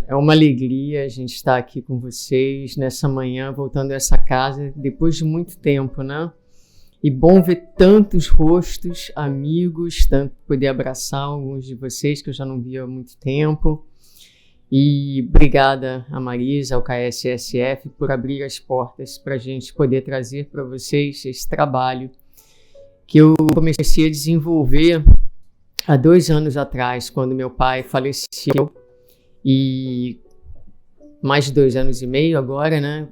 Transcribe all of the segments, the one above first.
É uma alegria a gente estar aqui com vocês nessa manhã, voltando a essa casa depois de muito tempo, né? E bom ver tantos rostos, amigos, tanto poder abraçar alguns de vocês que eu já não via há muito tempo. E obrigada a Marisa, ao KSSF, por abrir as portas para a gente poder trazer para vocês esse trabalho que eu comecei a desenvolver há 2 anos atrás, quando meu pai faleceu, e mais de 2 anos e meio agora, né?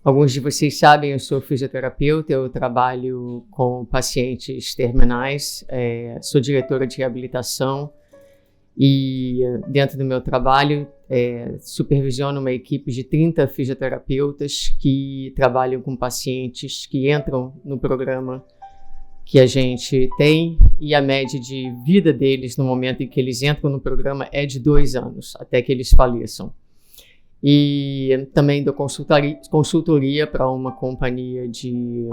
Alguns de vocês sabem, eu sou fisioterapeuta, eu trabalho com pacientes terminais, sou diretora de reabilitação e dentro do meu trabalho supervisiono uma equipe de 30 fisioterapeutas que trabalham com pacientes que entram no programa que a gente tem, e a média de vida deles no momento em que eles entram no programa é de 2 anos, até que eles faleçam. E também dou consultoria para uma companhia de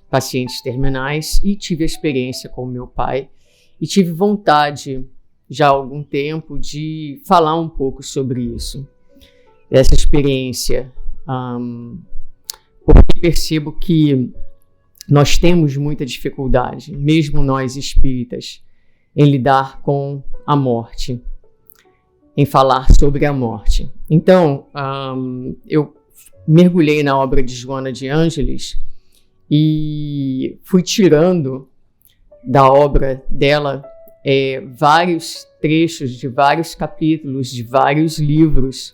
pacientes terminais e tive a experiência com meu pai e tive vontade já há algum tempo de falar um pouco sobre isso, essa experiência, porque percebo que nós temos muita dificuldade, mesmo nós espíritas, em lidar com a morte, em falar sobre a morte. Então, eu mergulhei na obra de Joana de Ângeles e fui tirando da obra dela vários trechos de vários capítulos, de vários livros,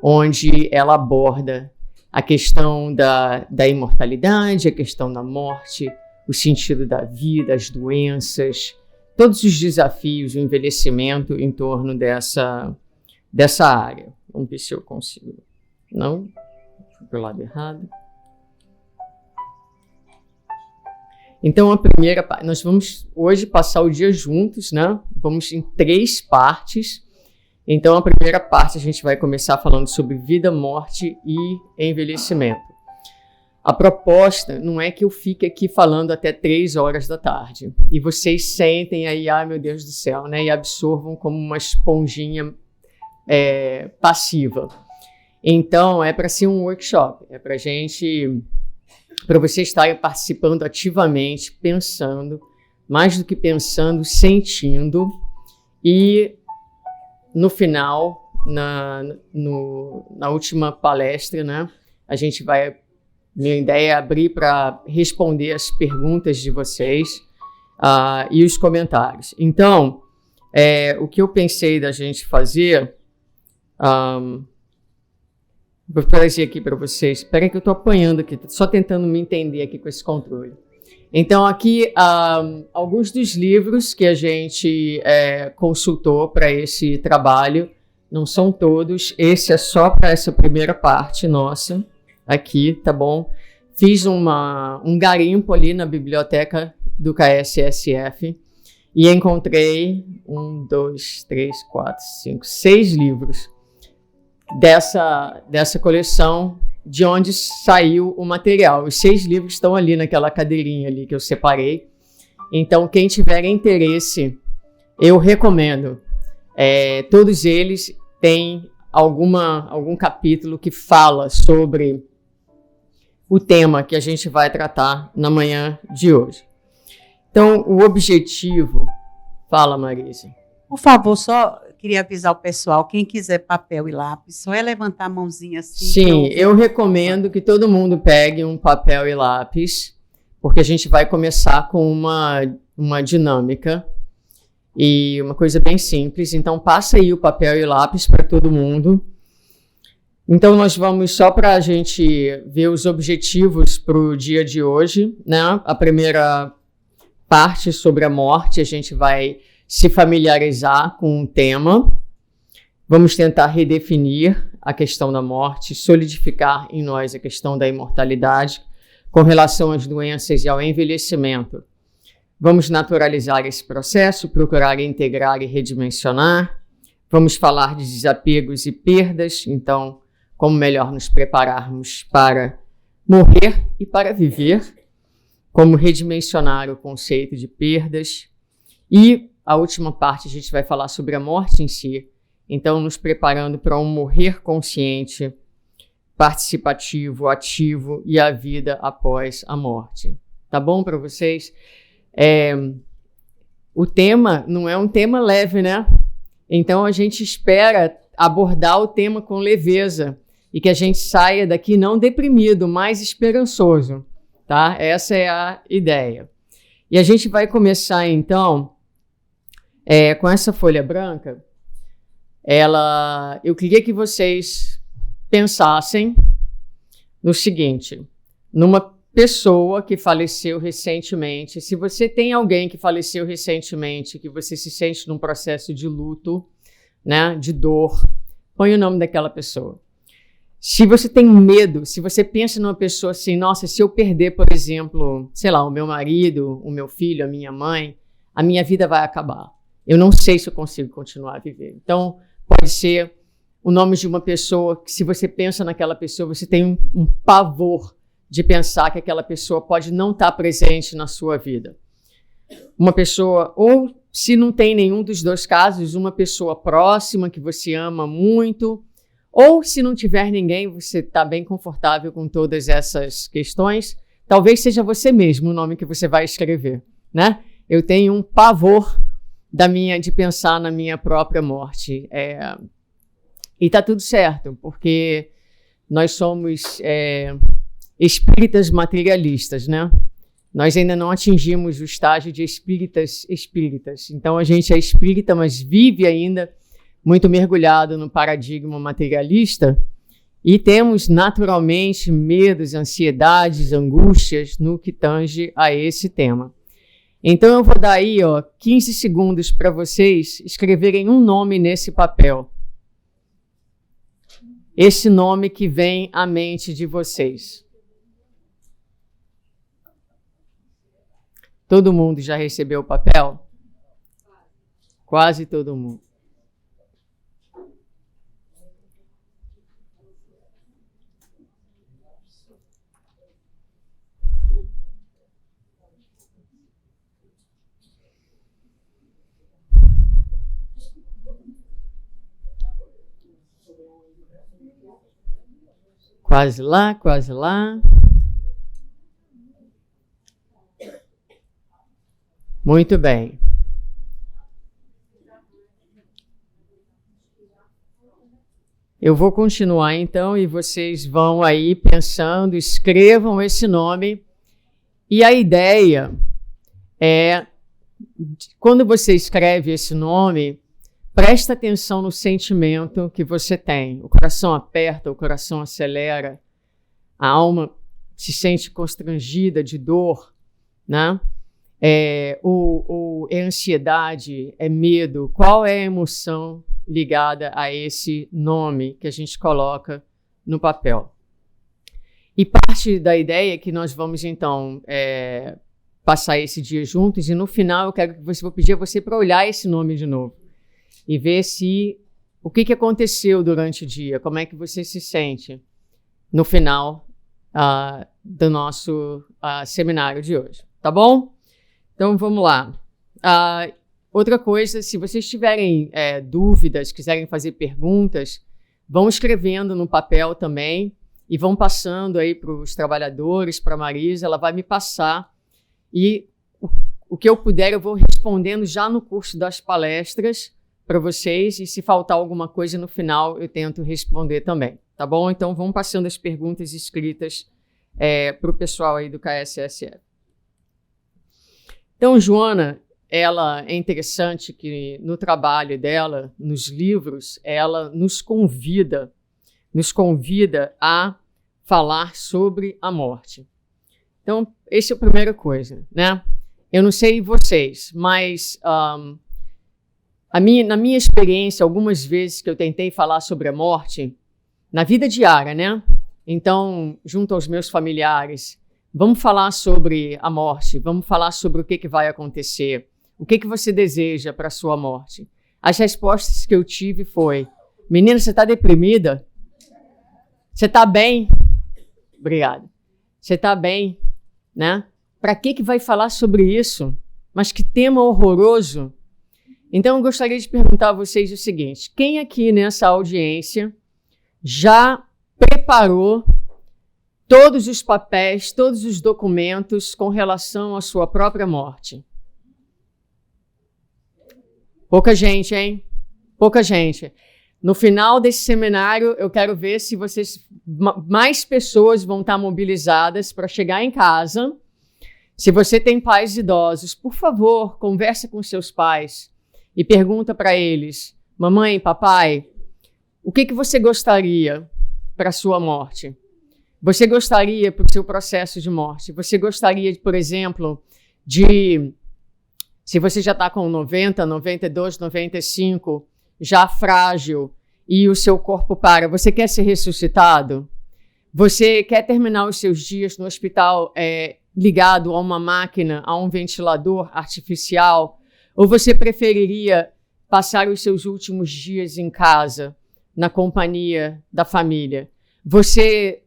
onde ela aborda a questão da imortalidade, a questão da morte, o sentido da vida, as doenças, todos os desafios, o envelhecimento em torno dessa área. Vamos ver se eu consigo. Não? Fui para o lado errado. Então, nós vamos hoje passar o dia juntos, né? Vamos em 3 partes. Então, a primeira parte a gente vai começar falando sobre vida, morte e envelhecimento. A proposta não é que eu fique aqui falando até 3 horas da tarde e vocês sentem aí, meu Deus do céu, né? E absorvam como uma esponjinha passiva. Então, é para ser um workshop, é para vocês estarem participando ativamente, pensando, mais do que pensando, sentindo, e no final, na última palestra, né, minha ideia é abrir para responder as perguntas de vocês e os comentários. Então, o que eu pensei da gente fazer, vou trazer aqui para vocês. Espera que eu estou apanhando aqui, só tentando me entender aqui com esse controle. Então, aqui, alguns dos livros que a gente consultou para esse trabalho, não são todos, esse é só para essa primeira parte nossa, aqui, tá bom? Fiz um garimpo ali na biblioteca do KSSF e encontrei 6 livros dessa coleção, de onde saiu o material. Os 6 livros estão ali naquela cadeirinha ali que eu separei. Então, quem tiver interesse, eu recomendo. Todos eles têm algum capítulo que fala sobre o tema que a gente vai tratar na manhã de hoje. Então, o objetivo... Fala, Marisa. Por favor, só queria avisar o pessoal, quem quiser papel e lápis, só é levantar a mãozinha assim. Sim, eu recomendo que todo mundo pegue um papel e lápis, porque a gente vai começar com uma dinâmica e uma coisa bem simples. Então, passa aí o papel e lápis para todo mundo. Então, nós vamos, só para a gente ver os objetivos para o dia de hoje, né? A primeira parte sobre a morte, a gente vai se familiarizar com o tema. Vamos tentar redefinir a questão da morte, solidificar em nós a questão da imortalidade com relação às doenças e ao envelhecimento. Vamos naturalizar esse processo, procurar integrar e redimensionar. Vamos falar de desapegos e perdas, então, como melhor nos prepararmos para morrer e para viver, como redimensionar o conceito de perdas. E a última parte a gente vai falar sobre a morte em si. Então, nos preparando para um morrer consciente, participativo, ativo e a vida após a morte. Tá bom para vocês? O tema não é um tema leve, né? Então, a gente espera abordar o tema com leveza e que a gente saia daqui não deprimido, mas esperançoso, tá? Essa é a ideia. E a gente vai começar, então, com essa folha branca. Eu queria que vocês pensassem no seguinte, numa pessoa que faleceu recentemente. Se você tem alguém que faleceu recentemente, que você se sente num processo de luto, né, de dor, põe o nome daquela pessoa. Se você tem medo, se você pensa numa pessoa assim, nossa, se eu perder, por exemplo, sei lá, o meu marido, o meu filho, a minha mãe, a minha vida vai acabar. Eu não sei se eu consigo continuar a viver. Então, pode ser o nome de uma pessoa que, se você pensa naquela pessoa, você tem um pavor de pensar que aquela pessoa pode não estar presente na sua vida. Uma pessoa, ou se não tem nenhum dos dois casos, uma pessoa próxima que você ama muito, ou se não tiver ninguém, você está bem confortável com todas essas questões, talvez seja você mesmo o nome que você vai escrever, né? Eu tenho um pavor de pensar na minha própria morte. E está tudo certo, porque nós somos espíritas materialistas, né? Nós ainda não atingimos o estágio de espíritas. Então, a gente é espírita, mas vive ainda muito mergulhado no paradigma materialista e temos naturalmente medos, ansiedades, angústias no que tange a esse tema. Então, eu vou dar aí 15 segundos para vocês escreverem um nome nesse papel. Esse nome que vem à mente de vocês. Todo mundo já recebeu o papel? Quase todo mundo. Quase lá, quase lá. Muito bem. Eu vou continuar então e vocês vão aí pensando, escrevam esse nome. E a ideia é, quando você escreve esse nome, presta atenção no sentimento que você tem. O coração aperta, o coração acelera, a alma se sente constrangida de dor, né? É ansiedade, é medo. Qual é a emoção ligada a esse nome que a gente coloca no papel? E parte da ideia é que nós vamos, então, passar esse dia juntos e no final eu quero que vou pedir a você para olhar esse nome de novo e ver o que aconteceu durante o dia, como é que você se sente no final do nosso seminário de hoje, tá bom? Então, vamos lá. Outra coisa, se vocês tiverem dúvidas, quiserem fazer perguntas, vão escrevendo no papel também e vão passando aí para os trabalhadores, para a Marisa, ela vai me passar e o que eu puder eu vou respondendo já no curso das palestras para vocês e se faltar alguma coisa no final eu tento responder também, tá bom? Então, vão passando as perguntas escritas para o pessoal aí do KSSF. Então, Joana, ela é interessante que no trabalho dela, nos livros, ela nos convida a falar sobre a morte. Então, essa é a primeira coisa, né? Eu não sei vocês, mas na minha experiência, algumas vezes que eu tentei falar sobre a morte, na vida diária, né? Então, junto aos meus familiares, vamos falar sobre a morte, vamos falar sobre o que vai acontecer, o que você deseja para a sua morte. As respostas que eu tive foi, menina, você está deprimida? Você está bem? Obrigada. Você está bem, né? Para que vai falar sobre isso? Mas que tema horroroso. Então, eu gostaria de perguntar a vocês o seguinte: quem aqui nessa audiência já preparou todos os papéis, todos os documentos com relação à sua própria morte? Pouca gente, hein? Pouca gente. No final desse seminário, eu quero ver se mais pessoas vão estar mobilizadas para chegar em casa. Se você tem pais idosos, por favor, conversa com seus pais e pergunta para eles: mamãe, papai, o que você gostaria para a sua morte? Você gostaria para o seu processo de morte? Você gostaria, por exemplo, se você já está com 90, 92, 95, já frágil e o seu corpo para, você quer ser ressuscitado? Você quer terminar os seus dias no hospital ligado a uma máquina, a um ventilador artificial? Ou você preferiria passar os seus últimos dias em casa, na companhia da família? Você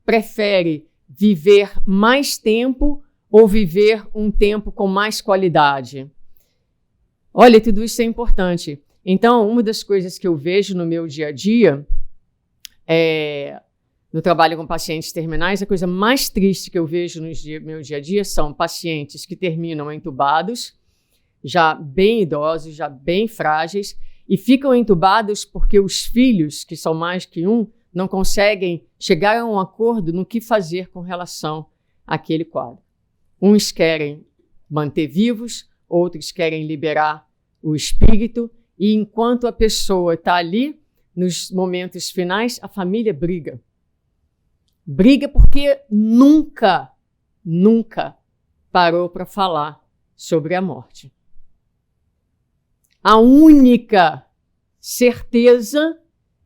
prefere viver mais tempo ou viver um tempo com mais qualidade? Olha, tudo isso é importante. Então, uma das coisas que eu vejo no meu dia a dia, no trabalho com pacientes terminais, a coisa mais triste que eu vejo no meu dia a dia são pacientes que terminam entubados, já bem idosos, já bem frágeis, e ficam entubados porque os filhos, que são mais que um, não conseguem chegar a um acordo no que fazer com relação àquele quadro. Uns querem manter vivos, outros querem liberar o espírito, e enquanto a pessoa está ali, nos momentos finais, a família briga. Briga porque nunca parou para falar sobre a morte. A única certeza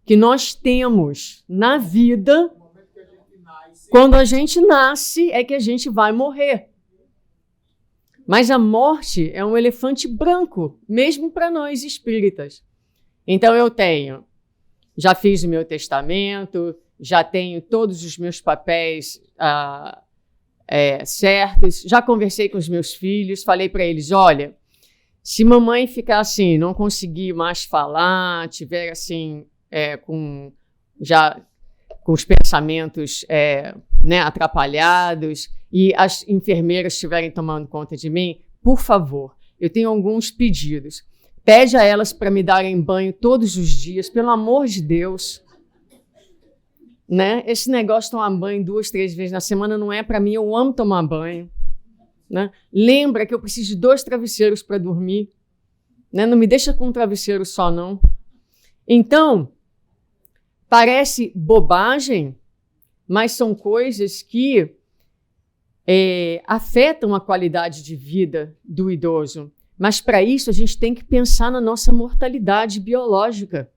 que nós temos na vida, quando a gente nasce, é que a gente vai morrer. Mas a morte é um elefante branco, mesmo para nós espíritas. Então já fiz o meu testamento, já tenho todos os meus papéis certos, já conversei com os meus filhos, falei para eles: olha, se mamãe ficar assim, não conseguir mais falar, tiver assim, com os pensamentos atrapalhados e as enfermeiras estiverem tomando conta de mim, por favor, eu tenho alguns pedidos. Pede a elas para me darem banho todos os dias, pelo amor de Deus. Né? Esse negócio de tomar banho 2, 3 vezes na semana não é para mim, eu amo tomar banho. Né? Lembra que eu preciso de 2 travesseiros para dormir. Né? Não me deixa com um travesseiro só, não. Então, parece bobagem, mas são coisas que afetam a qualidade de vida do idoso. Mas para isso a gente tem que pensar na nossa mortalidade biológica.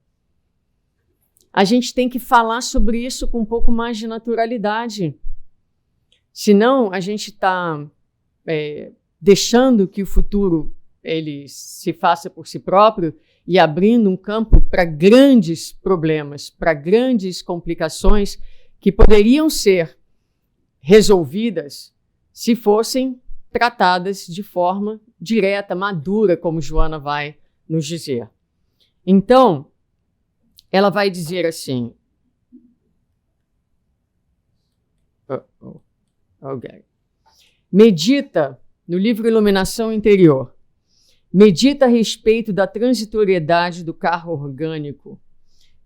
A gente tem que falar sobre isso com um pouco mais de naturalidade. Senão a gente está deixando que o futuro ele se faça por si próprio e abrindo um campo para grandes problemas, para grandes complicações que poderiam ser resolvidas se fossem tratadas de forma direta, madura, como Joana vai nos dizer. Então, ela vai dizer assim... Okay. Medita, no livro Iluminação Interior, medita a respeito da transitoriedade do carro orgânico,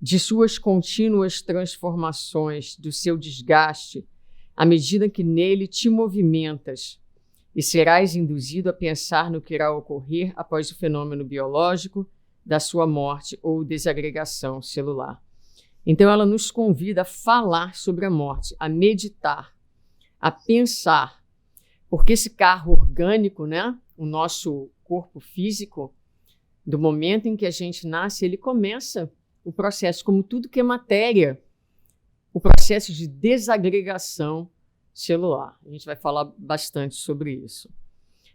de suas contínuas transformações, do seu desgaste, à medida que nele te movimentas, e serás induzido a pensar no que irá ocorrer após o fenômeno biológico da sua morte ou desagregação celular. Então ela nos convida a falar sobre a morte, a meditar, a pensar, porque esse carro orgânico, né, o nosso corpo físico, do momento em que a gente nasce, ele começa o processo, como tudo que é matéria, o processo de desagregação celular. A gente vai falar bastante sobre isso.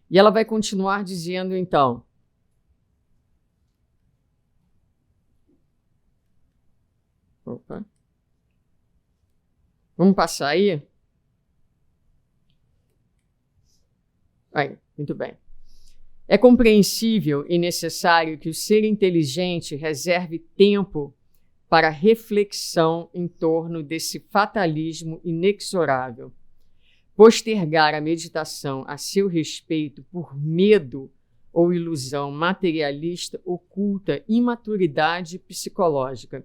E ela vai continuar dizendo, então, opa. Vamos passar aí? Aí, muito bem. É compreensível e necessário que o ser inteligente reserve tempo para reflexão em torno desse fatalismo inexorável. Postergar a meditação a seu respeito por medo ou ilusão materialista oculta imaturidade psicológica,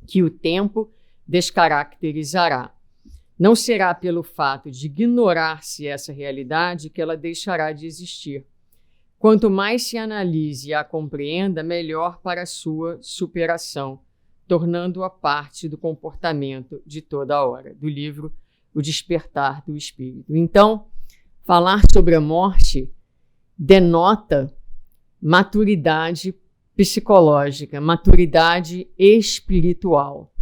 que o tempo descaracterizará. Não será pelo fato de ignorar-se essa realidade que ela deixará de existir. Quanto mais se analise e a compreenda, melhor para a sua superação, tornando-a parte do comportamento de toda a hora. Do livro O Despertar do Espírito. Então, falar sobre a morte denota maturidade psicológica, maturidade espiritual.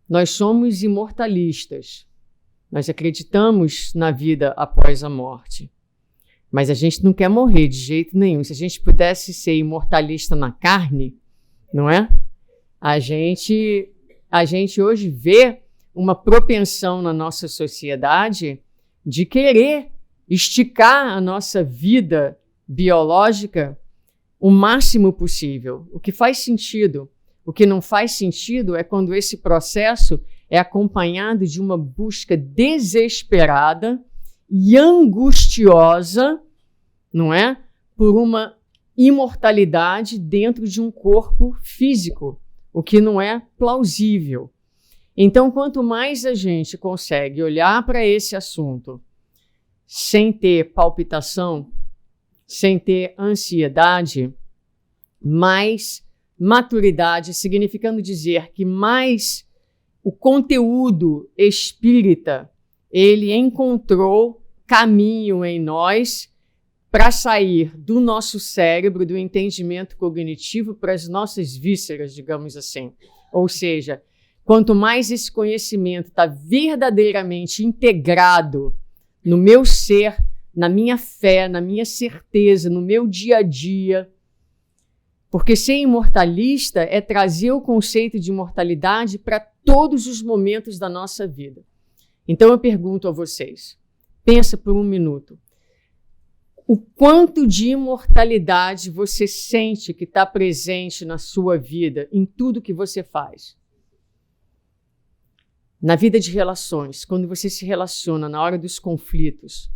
Nós somos imortalistas. Nós acreditamos na vida após a morte. Mas a gente não quer morrer de jeito nenhum. Se a gente pudesse ser imortalista na carne, não é? A gente hoje vê uma propensão na nossa sociedade de querer esticar a nossa vida biológica o máximo possível. O que faz sentido. O que não faz sentido é quando esse processo é acompanhado de uma busca desesperada e angustiosa, não é? Por uma imortalidade dentro de um corpo físico, o que não é plausível. Então, quanto mais a gente consegue olhar para esse assunto sem ter palpitação, sem ter ansiedade, mais maturidade, significando dizer que mais o conteúdo espírita, ele encontrou caminho em nós para sair do nosso cérebro, do entendimento cognitivo para as nossas vísceras, digamos assim. Ou seja, quanto mais esse conhecimento está verdadeiramente integrado no meu ser, na minha fé, na minha certeza, no meu dia a dia, porque ser imortalista é trazer o conceito de imortalidade para todos os momentos da nossa vida. Então eu pergunto a vocês, pensa por um minuto, o quanto de imortalidade você sente que está presente na sua vida, em tudo que você faz? Na vida de relações, quando você se relaciona na hora dos conflitos,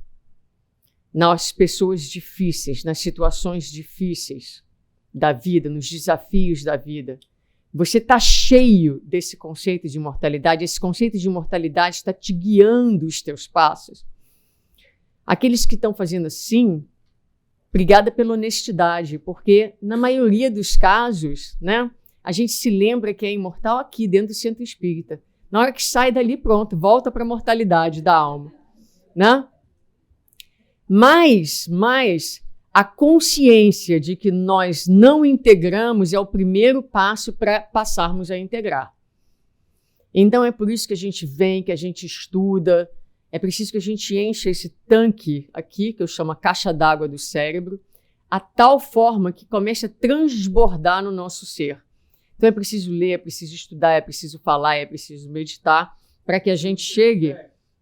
nas pessoas difíceis, nas situações difíceis da vida, nos desafios da vida, você está cheio desse conceito de imortalidade, esse conceito de imortalidade está te guiando os teus passos. Aqueles que estão fazendo assim, obrigada pela honestidade, porque na maioria dos casos, né, a gente se lembra que é imortal aqui dentro do centro espírita. Na hora que sai dali, pronto, volta para a mortalidade da alma, né? Mas a consciência de que nós não integramos é o primeiro passo para passarmos a integrar. Então é por isso que a gente vem, que a gente estuda, é preciso que a gente encha esse tanque aqui, que eu chamo a caixa d'água do cérebro, a tal forma que comece a transbordar no nosso ser. Então é preciso ler, é preciso estudar, é preciso falar, é preciso meditar, para que a gente chegue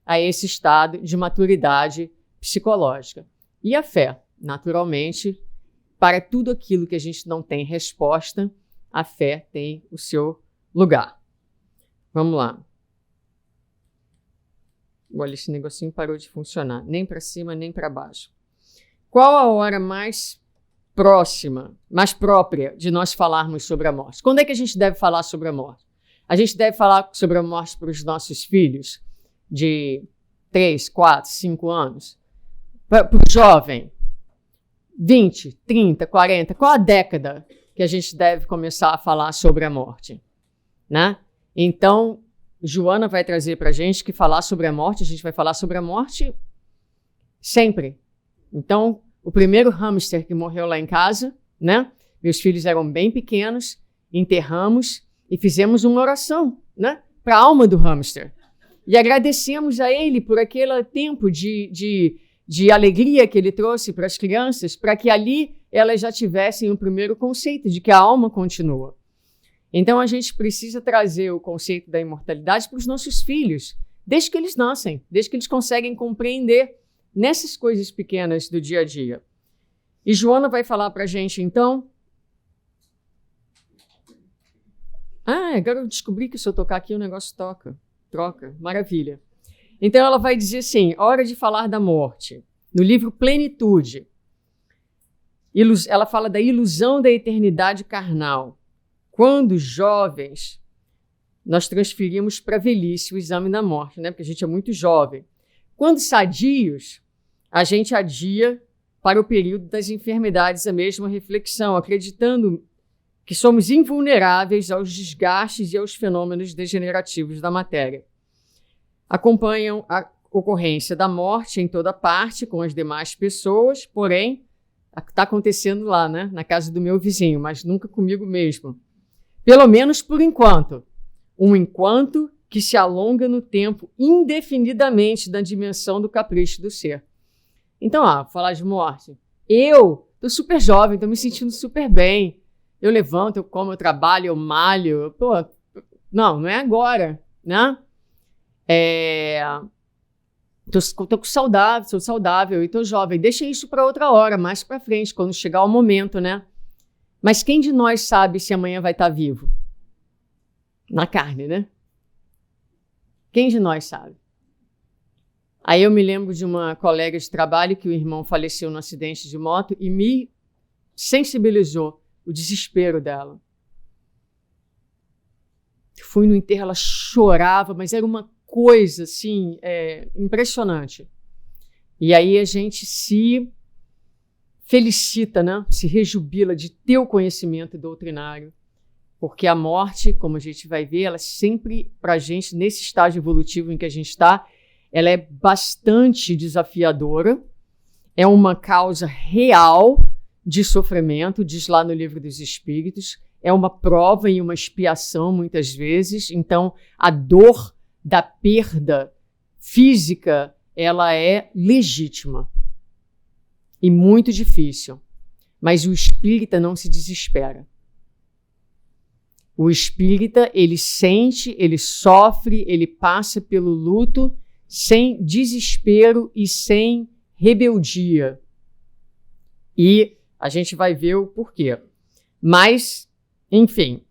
a esse estado de maturidade psicológica. E a fé, naturalmente, para tudo aquilo que a gente não tem resposta, a fé tem o seu lugar. Vamos lá. Olha, esse negocinho parou de funcionar. Nem para cima, nem para baixo. Qual a hora mais próxima, mais própria de nós falarmos sobre a morte? Quando é que a gente deve falar sobre a morte? A gente deve falar sobre a morte para os nossos filhos de 3, 4, 5 anos? Para o jovem? 20, 30, 40, qual a década que a gente deve começar a falar sobre a morte? Né? Então, Joana vai trazer para a gente que falar sobre a morte, a gente vai falar sobre a morte sempre. Então, o primeiro hamster que morreu lá em casa, né? Meus filhos eram bem pequenos, enterramos e fizemos uma oração, né? Para a alma do hamster. E agradecemos a ele por aquele tempo de alegria que ele trouxe para as crianças, para que ali elas já tivessem o primeiro conceito de que a alma continua. Então a gente precisa trazer o conceito da imortalidade para os nossos filhos, desde que eles nascem, desde que eles conseguem compreender nessas coisas pequenas do dia a dia. E Joana vai falar para a gente, então... agora eu descobri que se eu tocar aqui o negócio troca. Maravilha. Então ela vai dizer assim, hora de falar da morte. No livro Plenitude, ela fala da ilusão da eternidade carnal. Quando jovens, nós transferimos para a velhice o exame da morte, né? Porque a gente é muito jovem. Quando sadios, a gente adia para o período das enfermidades a mesma reflexão, acreditando que somos invulneráveis aos desgastes e aos fenômenos degenerativos da matéria. Acompanham a ocorrência da morte em toda parte com as demais pessoas, porém, está acontecendo lá, né? Na casa do meu vizinho, mas nunca comigo mesmo. Pelo menos por enquanto. Um enquanto que se alonga no tempo indefinidamente da dimensão do capricho do ser. Então, falar de morte. Eu estou super jovem, estou me sentindo super bem. Eu levanto, eu como, eu trabalho, eu malho. Não é agora, né? Tô saudável, sou saudável e tô jovem. Deixa isso para outra hora, mais para frente, quando chegar o momento, né? Mas quem de nós sabe se amanhã vai estar vivo? Na carne, né? Quem de nós sabe? Aí eu me lembro de uma colega de trabalho que o irmão faleceu num acidente de moto e me sensibilizou o desespero dela. Fui no enterro, ela chorava, mas era uma coisa assim, impressionante. E aí a gente se felicita, né? Se rejubila de ter o conhecimento doutrinário, porque a morte, como a gente vai ver, ela sempre, para a gente, nesse estágio evolutivo em que a gente está, ela é bastante desafiadora, é uma causa real de sofrimento, diz lá no Livro dos Espíritos, é uma prova e uma expiação muitas vezes, então a dor da perda física, ela é legítima e muito difícil, mas o espírita não se desespera. O espírita, ele sente, ele sofre, ele passa pelo luto sem desespero e sem rebeldia. E a gente vai ver o porquê. Mas, enfim,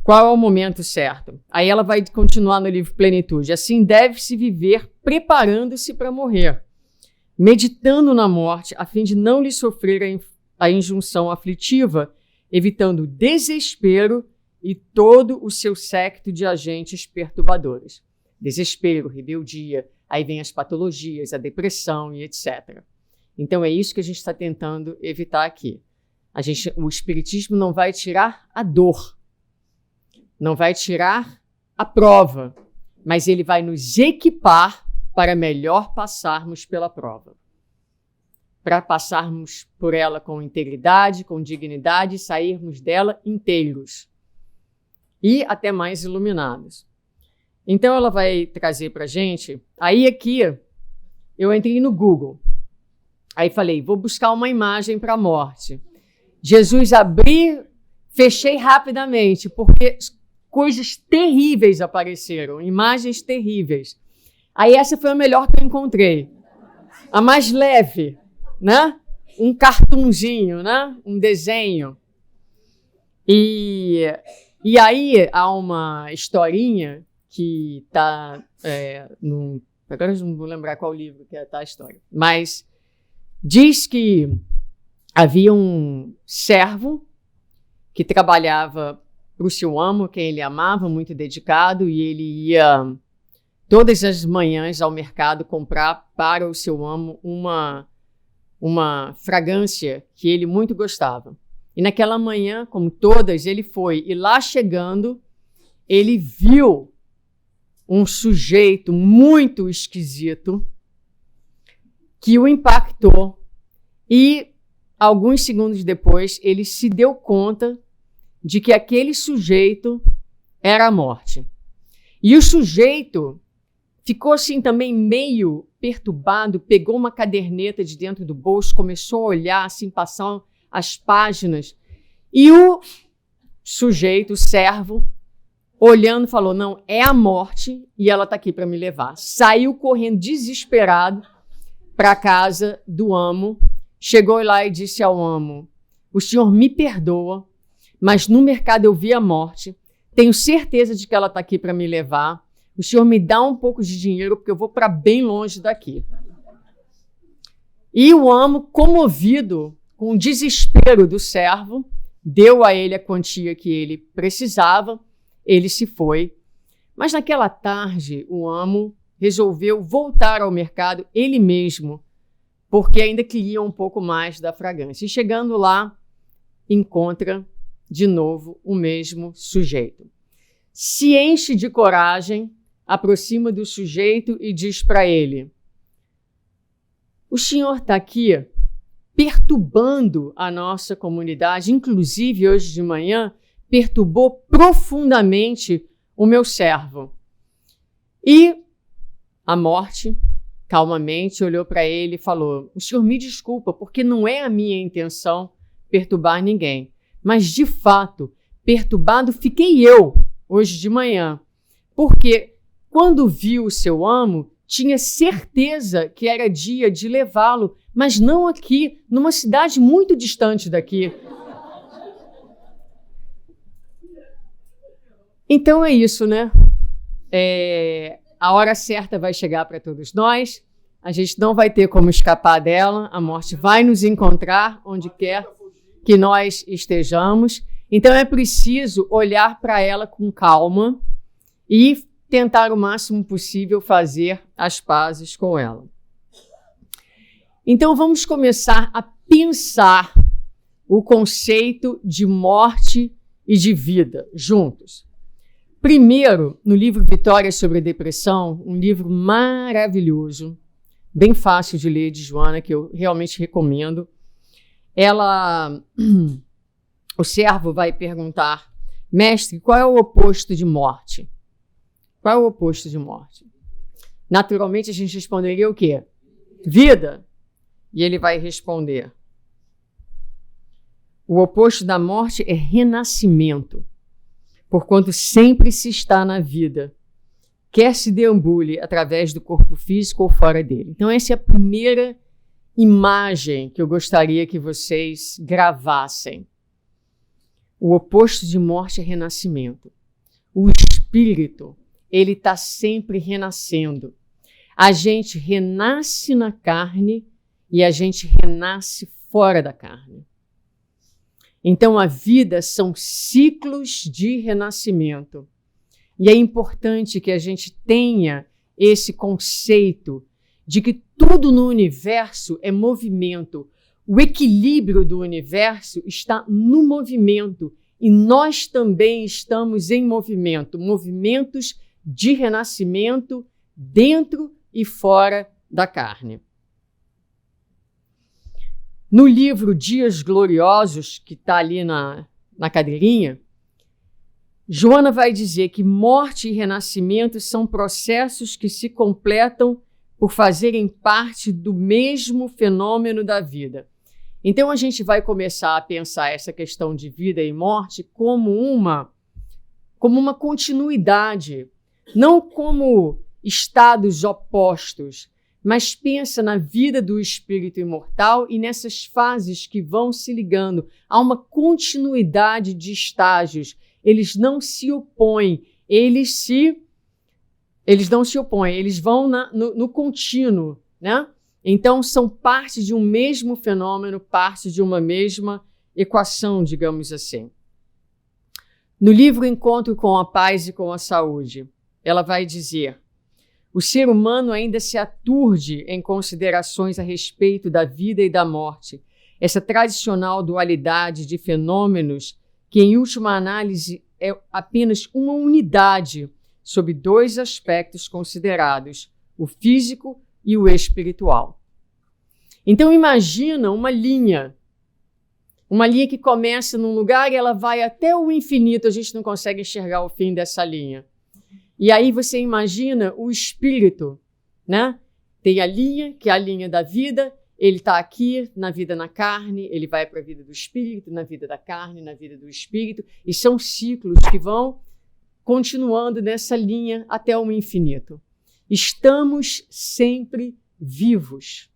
qual é o momento certo? Aí ela vai continuar no livro Plenitude. Assim deve-se viver preparando-se para morrer, meditando na morte, a fim de não lhe sofrer a injunção aflitiva, evitando o desespero e todo o seu séquito de agentes perturbadores. Desespero, rebeldia, aí vem as patologias, a depressão e etc. Então é isso que a gente está tentando evitar aqui. O espiritismo não vai tirar a dor, não vai tirar a prova, mas ele vai nos equipar para melhor passarmos pela prova. Para passarmos por ela com integridade, com dignidade e sairmos dela inteiros e até mais iluminados. Então ela vai trazer para a gente, aí aqui eu entrei no Google, aí falei, vou buscar uma imagem para a morte. Jesus abri, fechei rapidamente, porque coisas terríveis apareceram, imagens terríveis. Aí essa foi a melhor que eu encontrei, a mais leve, né? Um cartunzinho, né? Um desenho. E aí há uma historinha que está agora eu não vou lembrar qual livro que está a história, mas diz que havia um servo que trabalhava para o seu amo, quem ele amava, muito dedicado, e ele ia todas as manhãs ao mercado comprar para o seu amo uma fragrância que ele muito gostava. E naquela manhã, como todas, ele foi, e lá chegando, ele viu um sujeito muito esquisito que o impactou e, alguns segundos depois, ele se deu conta de que aquele sujeito era a morte. E o sujeito ficou assim também meio perturbado, pegou uma caderneta de dentro do bolso, começou a olhar, assim, passar as páginas. E o sujeito, o servo, olhando, falou, não, é a morte e ela está aqui para me levar. Saiu correndo desesperado para a casa do amo, chegou lá e disse ao amo: o senhor me perdoa, mas no mercado eu vi a morte, tenho certeza de que ela está aqui para me levar, o senhor me dá um pouco de dinheiro porque eu vou para bem longe daqui. E o amo, comovido com o desespero do servo, deu a ele a quantia que ele precisava, ele se foi. Mas naquela tarde, o amo resolveu voltar ao mercado ele mesmo, porque ainda queria um pouco mais da fragrância. E chegando lá, encontra de novo o mesmo sujeito. Se enche de coragem, aproxima do sujeito e diz para ele: o senhor está aqui perturbando a nossa comunidade, inclusive hoje de manhã perturbou profundamente o meu servo. E a morte calmamente olhou para ele e falou: o senhor me desculpa, porque não é a minha intenção perturbar ninguém. Mas, de fato, perturbado fiquei eu hoje de manhã, porque quando vi o seu amo, tinha certeza que era dia de levá-lo, mas não aqui, numa cidade muito distante daqui. Então é isso, né? A hora certa vai chegar para todos nós, a gente não vai ter como escapar dela, a morte vai nos encontrar onde quer que nós estejamos. Então é preciso olhar para ela com calma e tentar o máximo possível fazer as pazes com ela. Então vamos começar a pensar o conceito de morte e de vida juntos. Primeiro, no livro Vitória sobre a Depressão, um livro maravilhoso, bem fácil de ler, de Joana, que eu realmente recomendo. O servo vai perguntar: mestre, qual é o oposto de morte? Qual é o oposto de morte? Naturalmente, a gente responderia o quê? Vida. E ele vai responder: o oposto da morte é renascimento, porquanto sempre se está na vida, quer se deambule através do corpo físico ou fora dele. Então, essa é a primeira imagem que eu gostaria que vocês gravassem. O oposto de morte é renascimento. O espírito, ele está sempre renascendo. A gente renasce na carne e a gente renasce fora da carne. Então, a vida são ciclos de renascimento. E é importante que a gente tenha esse conceito de que tudo no universo é movimento. O equilíbrio do universo está no movimento e nós também estamos em movimento, movimentos de renascimento dentro e fora da carne. No livro Dias Gloriosos, que está ali na cadeirinha, Joana vai dizer que morte e renascimento são processos que se completam por fazerem parte do mesmo fenômeno da vida. Então, a gente vai começar a pensar essa questão de vida e morte como uma continuidade, não como estados opostos, mas pensa na vida do espírito imortal e nessas fases que vão se ligando. Há uma continuidade de estágios. Eles não se opõem, eles não se opõem, eles vão no contínuo, né? Então, são parte de um mesmo fenômeno, parte de uma mesma equação, digamos assim. No livro Encontro com a Paz e com a Saúde, ela vai dizer: o ser humano ainda se aturde em considerações a respeito da vida e da morte, essa tradicional dualidade de fenômenos que, em última análise, é apenas uma unidade sob dois aspectos considerados, o físico e o espiritual. Então, imagina uma linha que começa num lugar e ela vai até o infinito, a gente não consegue enxergar o fim dessa linha. E aí você imagina o espírito, né? Tem a linha, que é a linha da vida, ele está aqui na vida na carne, ele vai para a vida do espírito, na vida da carne, na vida do espírito, e são ciclos que vão continuando nessa linha até o infinito. Estamos sempre vivos.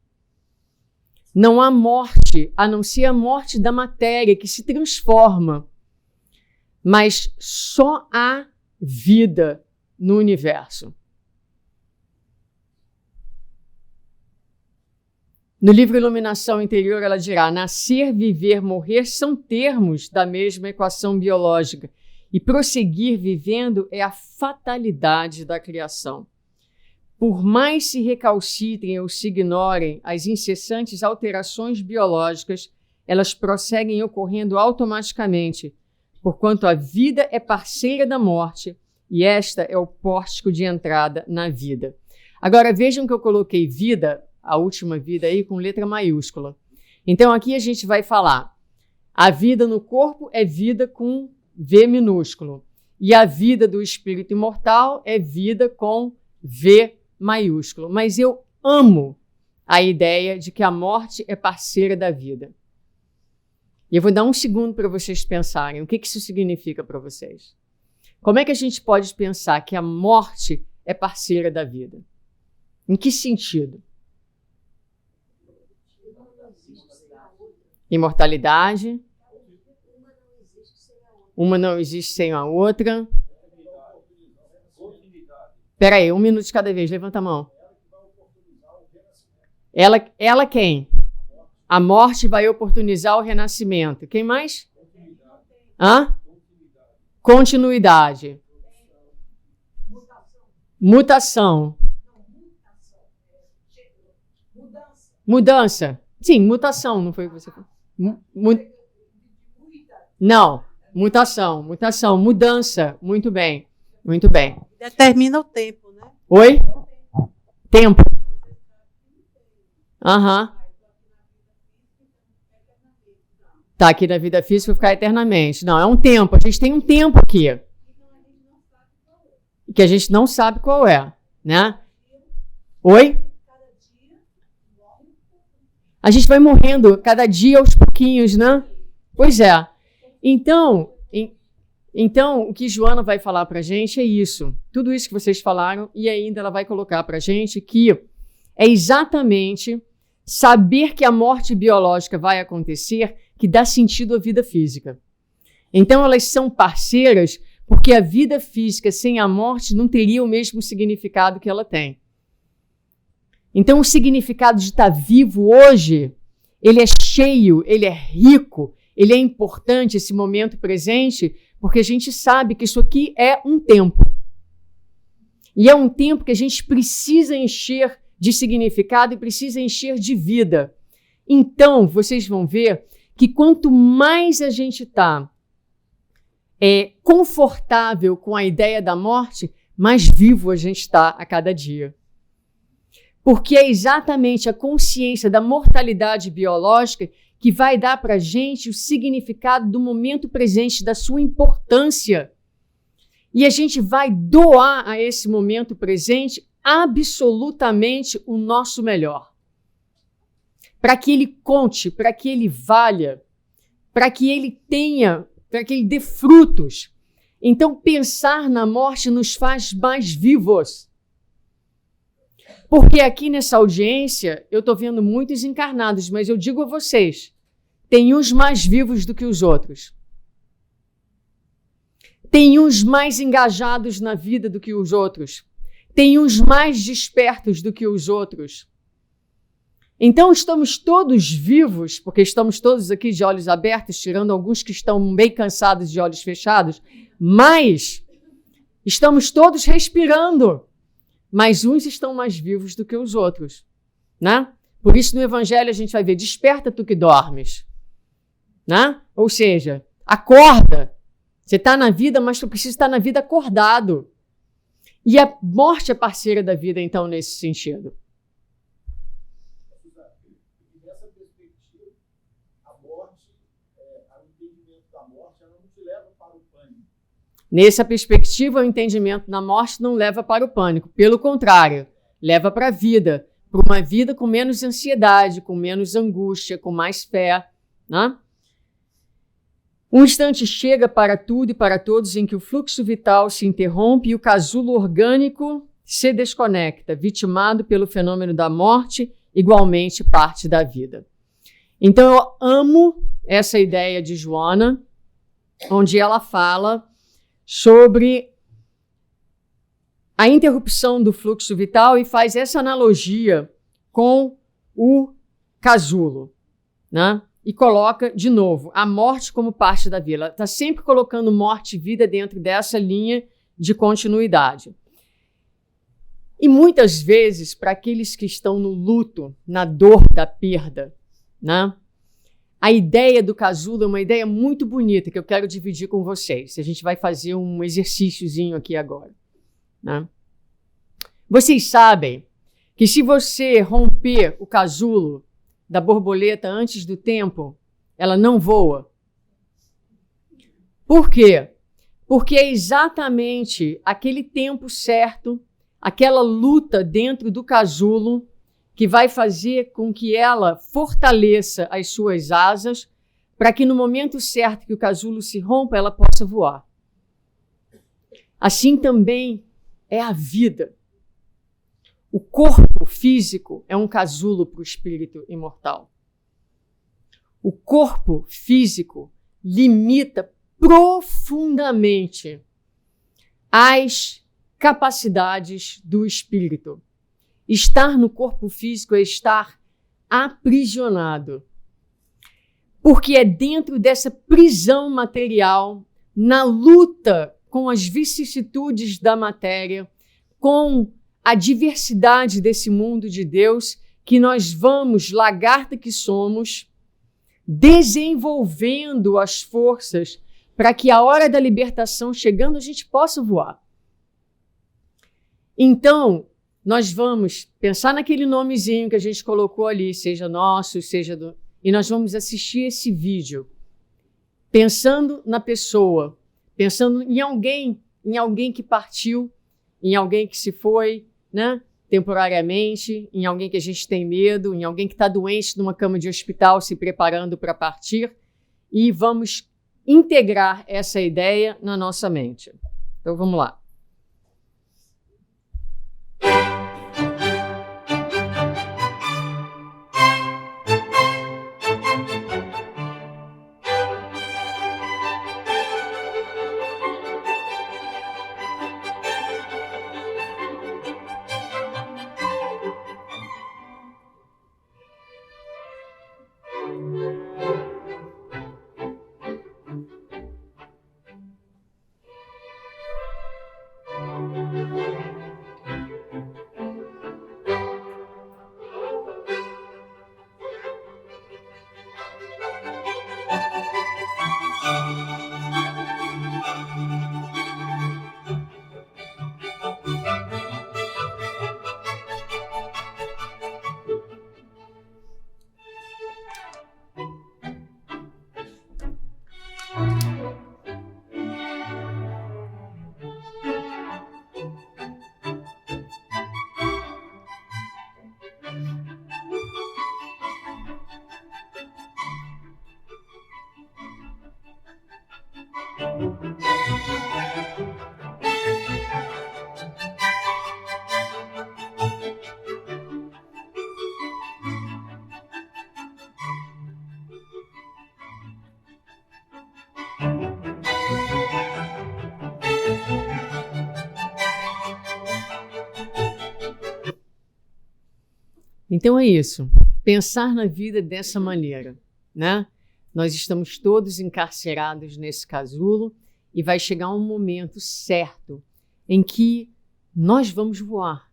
Não há morte, a não ser a morte da matéria que se transforma. Mas só há vida no universo. No livro Iluminação Interior, ela dirá: nascer, viver, morrer são termos da mesma equação biológica, e prosseguir vivendo é a fatalidade da criação. Por mais se recalcitrem ou se ignorem as incessantes alterações biológicas, elas prosseguem ocorrendo automaticamente, porquanto a vida é parceira da morte, e esta é o pórtico de entrada na vida. Agora vejam que eu coloquei vida, a última vida aí, com letra maiúscula. Então aqui a gente vai falar, a vida no corpo é vida com V minúsculo, e a vida do espírito imortal é vida com V maiúsculo. Mas eu amo a ideia de que a morte é parceira da vida. E eu vou dar um segundo para vocês pensarem. O que isso significa para vocês? Como é que a gente pode pensar que a morte é parceira da vida? Em que sentido? Imortalidade. Uma não existe sem a outra. Espera aí, 1 minuto de cada vez. Levanta a mão. Ela quem? A morte vai oportunizar o renascimento. Quem mais? Continuidade. Mutação. Mudança. Sim, mutação, não foi o que você falou? Não, mutação, mudança. Muito bem, muito bem. Determina o tempo, né? Oi? Tempo. Aham. Tá aqui na vida física, vai ficar eternamente. Não, é um tempo. A gente tem um tempo aqui. Que a gente não sabe qual é, né? Oi? A gente vai morrendo cada dia aos pouquinhos, né? Pois é. Então, o que Joana vai falar pra gente é isso. Tudo isso que vocês falaram, e ainda ela vai colocar pra gente que é exatamente saber que a morte biológica vai acontecer que dá sentido à vida física. Então, elas são parceiras porque a vida física sem a morte não teria o mesmo significado que ela tem. Então, o significado de estar vivo hoje, ele é cheio, ele é rico, ele é importante, esse momento presente, porque a gente sabe que isso aqui é um tempo. E é um tempo que a gente precisa encher de significado e precisa encher de vida. Então, vocês vão ver que quanto mais a gente está confortável com a ideia da morte, mais vivo a gente está a cada dia. Porque é exatamente a consciência da mortalidade biológica que vai dar para a gente o significado do momento presente, da sua importância. E a gente vai doar a esse momento presente absolutamente o nosso melhor. Para que ele conte, para que ele valha, para que ele tenha, para que ele dê frutos. Então, pensar na morte nos faz mais vivos. Porque aqui nessa audiência, eu estou vendo muitos encarnados, mas eu digo a vocês, tem uns mais vivos do que os outros. Tem uns mais engajados na vida do que os outros. Tem uns mais despertos do que os outros. Então, estamos todos vivos, porque estamos todos aqui de olhos abertos, tirando alguns que estão bem cansados de olhos fechados, mas estamos todos respirando. Mas uns estão mais vivos do que os outros, né? Por isso no Evangelho a gente vai ver, desperta tu que dormes, né? Ou seja, acorda. Você está na vida, mas tu precisa estar na vida acordado. E a morte é parceira da vida, então, nesse sentido. Nessa perspectiva, a morte, o entendimento da morte, ela não te leva para o pânico. Nessa perspectiva, o entendimento da morte não leva para o pânico. Pelo contrário, leva para a vida. Para uma vida com menos ansiedade, com menos angústia, com mais fé, né? Um instante chega para tudo e para todos em que o fluxo vital se interrompe e o casulo orgânico se desconecta, vitimado pelo fenômeno da morte, igualmente parte da vida. Então, eu amo essa ideia de Joana, onde ela fala sobre a interrupção do fluxo vital e faz essa analogia com o casulo, né? E coloca, de novo, a morte como parte da vida. Ela está sempre colocando morte e vida dentro dessa linha de continuidade. E muitas vezes, para aqueles que estão no luto, na dor da perda, né? A ideia do casulo é uma ideia muito bonita que eu quero dividir com vocês. A gente vai fazer um exercíciozinho aqui agora, né? Vocês sabem que se você romper o casulo da borboleta antes do tempo, ela não voa. Por quê? Porque é exatamente aquele tempo certo, aquela luta dentro do casulo que vai fazer com que ela fortaleça as suas asas para que no momento certo que o casulo se rompa, ela possa voar. Assim também é a vida. O corpo físico é um casulo para o espírito imortal. O corpo físico limita profundamente as capacidades do espírito. Estar no corpo físico é estar aprisionado. Porque é dentro dessa prisão material, na luta com as vicissitudes da matéria, com a diversidade desse mundo de Deus, que nós vamos, lagarta que somos, desenvolvendo as forças para que a hora da libertação chegando a gente possa voar. Então, nós vamos pensar naquele nomezinho que a gente colocou ali, seja nosso, seja do... E nós vamos assistir esse vídeo, pensando na pessoa, pensando em alguém que partiu, em alguém que se foi, né, temporariamente, em alguém que a gente tem medo, em alguém que está doente numa cama de hospital se preparando para partir, e vamos integrar essa ideia na nossa mente. Então, vamos lá. Então é isso, pensar na vida dessa maneira, né? Nós estamos todos encarcerados nesse casulo e vai chegar um momento certo em que nós vamos voar,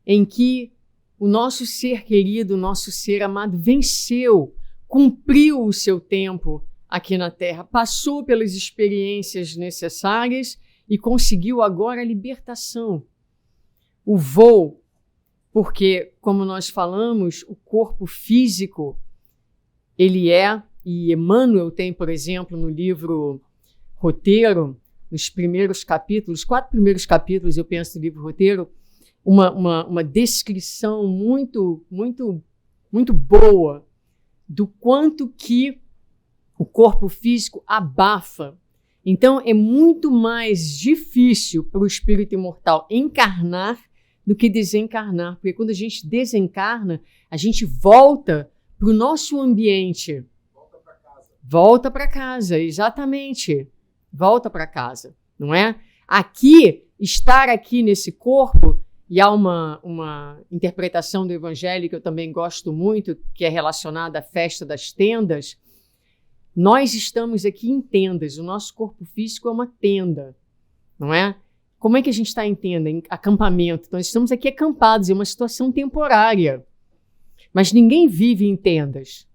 em que o nosso ser querido, o nosso ser amado venceu, cumpriu o seu tempo aqui na Terra, passou pelas experiências necessárias e conseguiu agora a libertação, o voo. Porque, como nós falamos, o corpo físico, ele é, e Emmanuel tem, por exemplo, no livro Roteiro, nos primeiros capítulos, 4 primeiros capítulos, eu penso, do livro Roteiro, uma descrição muito boa do quanto que o corpo físico abafa. Então, é muito mais difícil para o espírito imortal encarnar do que desencarnar, porque quando a gente desencarna, a gente volta para o nosso ambiente. Volta para casa. Volta para casa, exatamente. Volta para casa, não é? Aqui, estar aqui nesse corpo, e há uma interpretação do evangelho que eu também gosto muito, que é relacionada à festa das tendas. Nós estamos aqui em tendas, o nosso corpo físico é uma tenda, não é? Como é que a gente está em tenda? Em acampamento. Nós estamos aqui acampados, é uma situação temporária. Mas ninguém vive em tendas.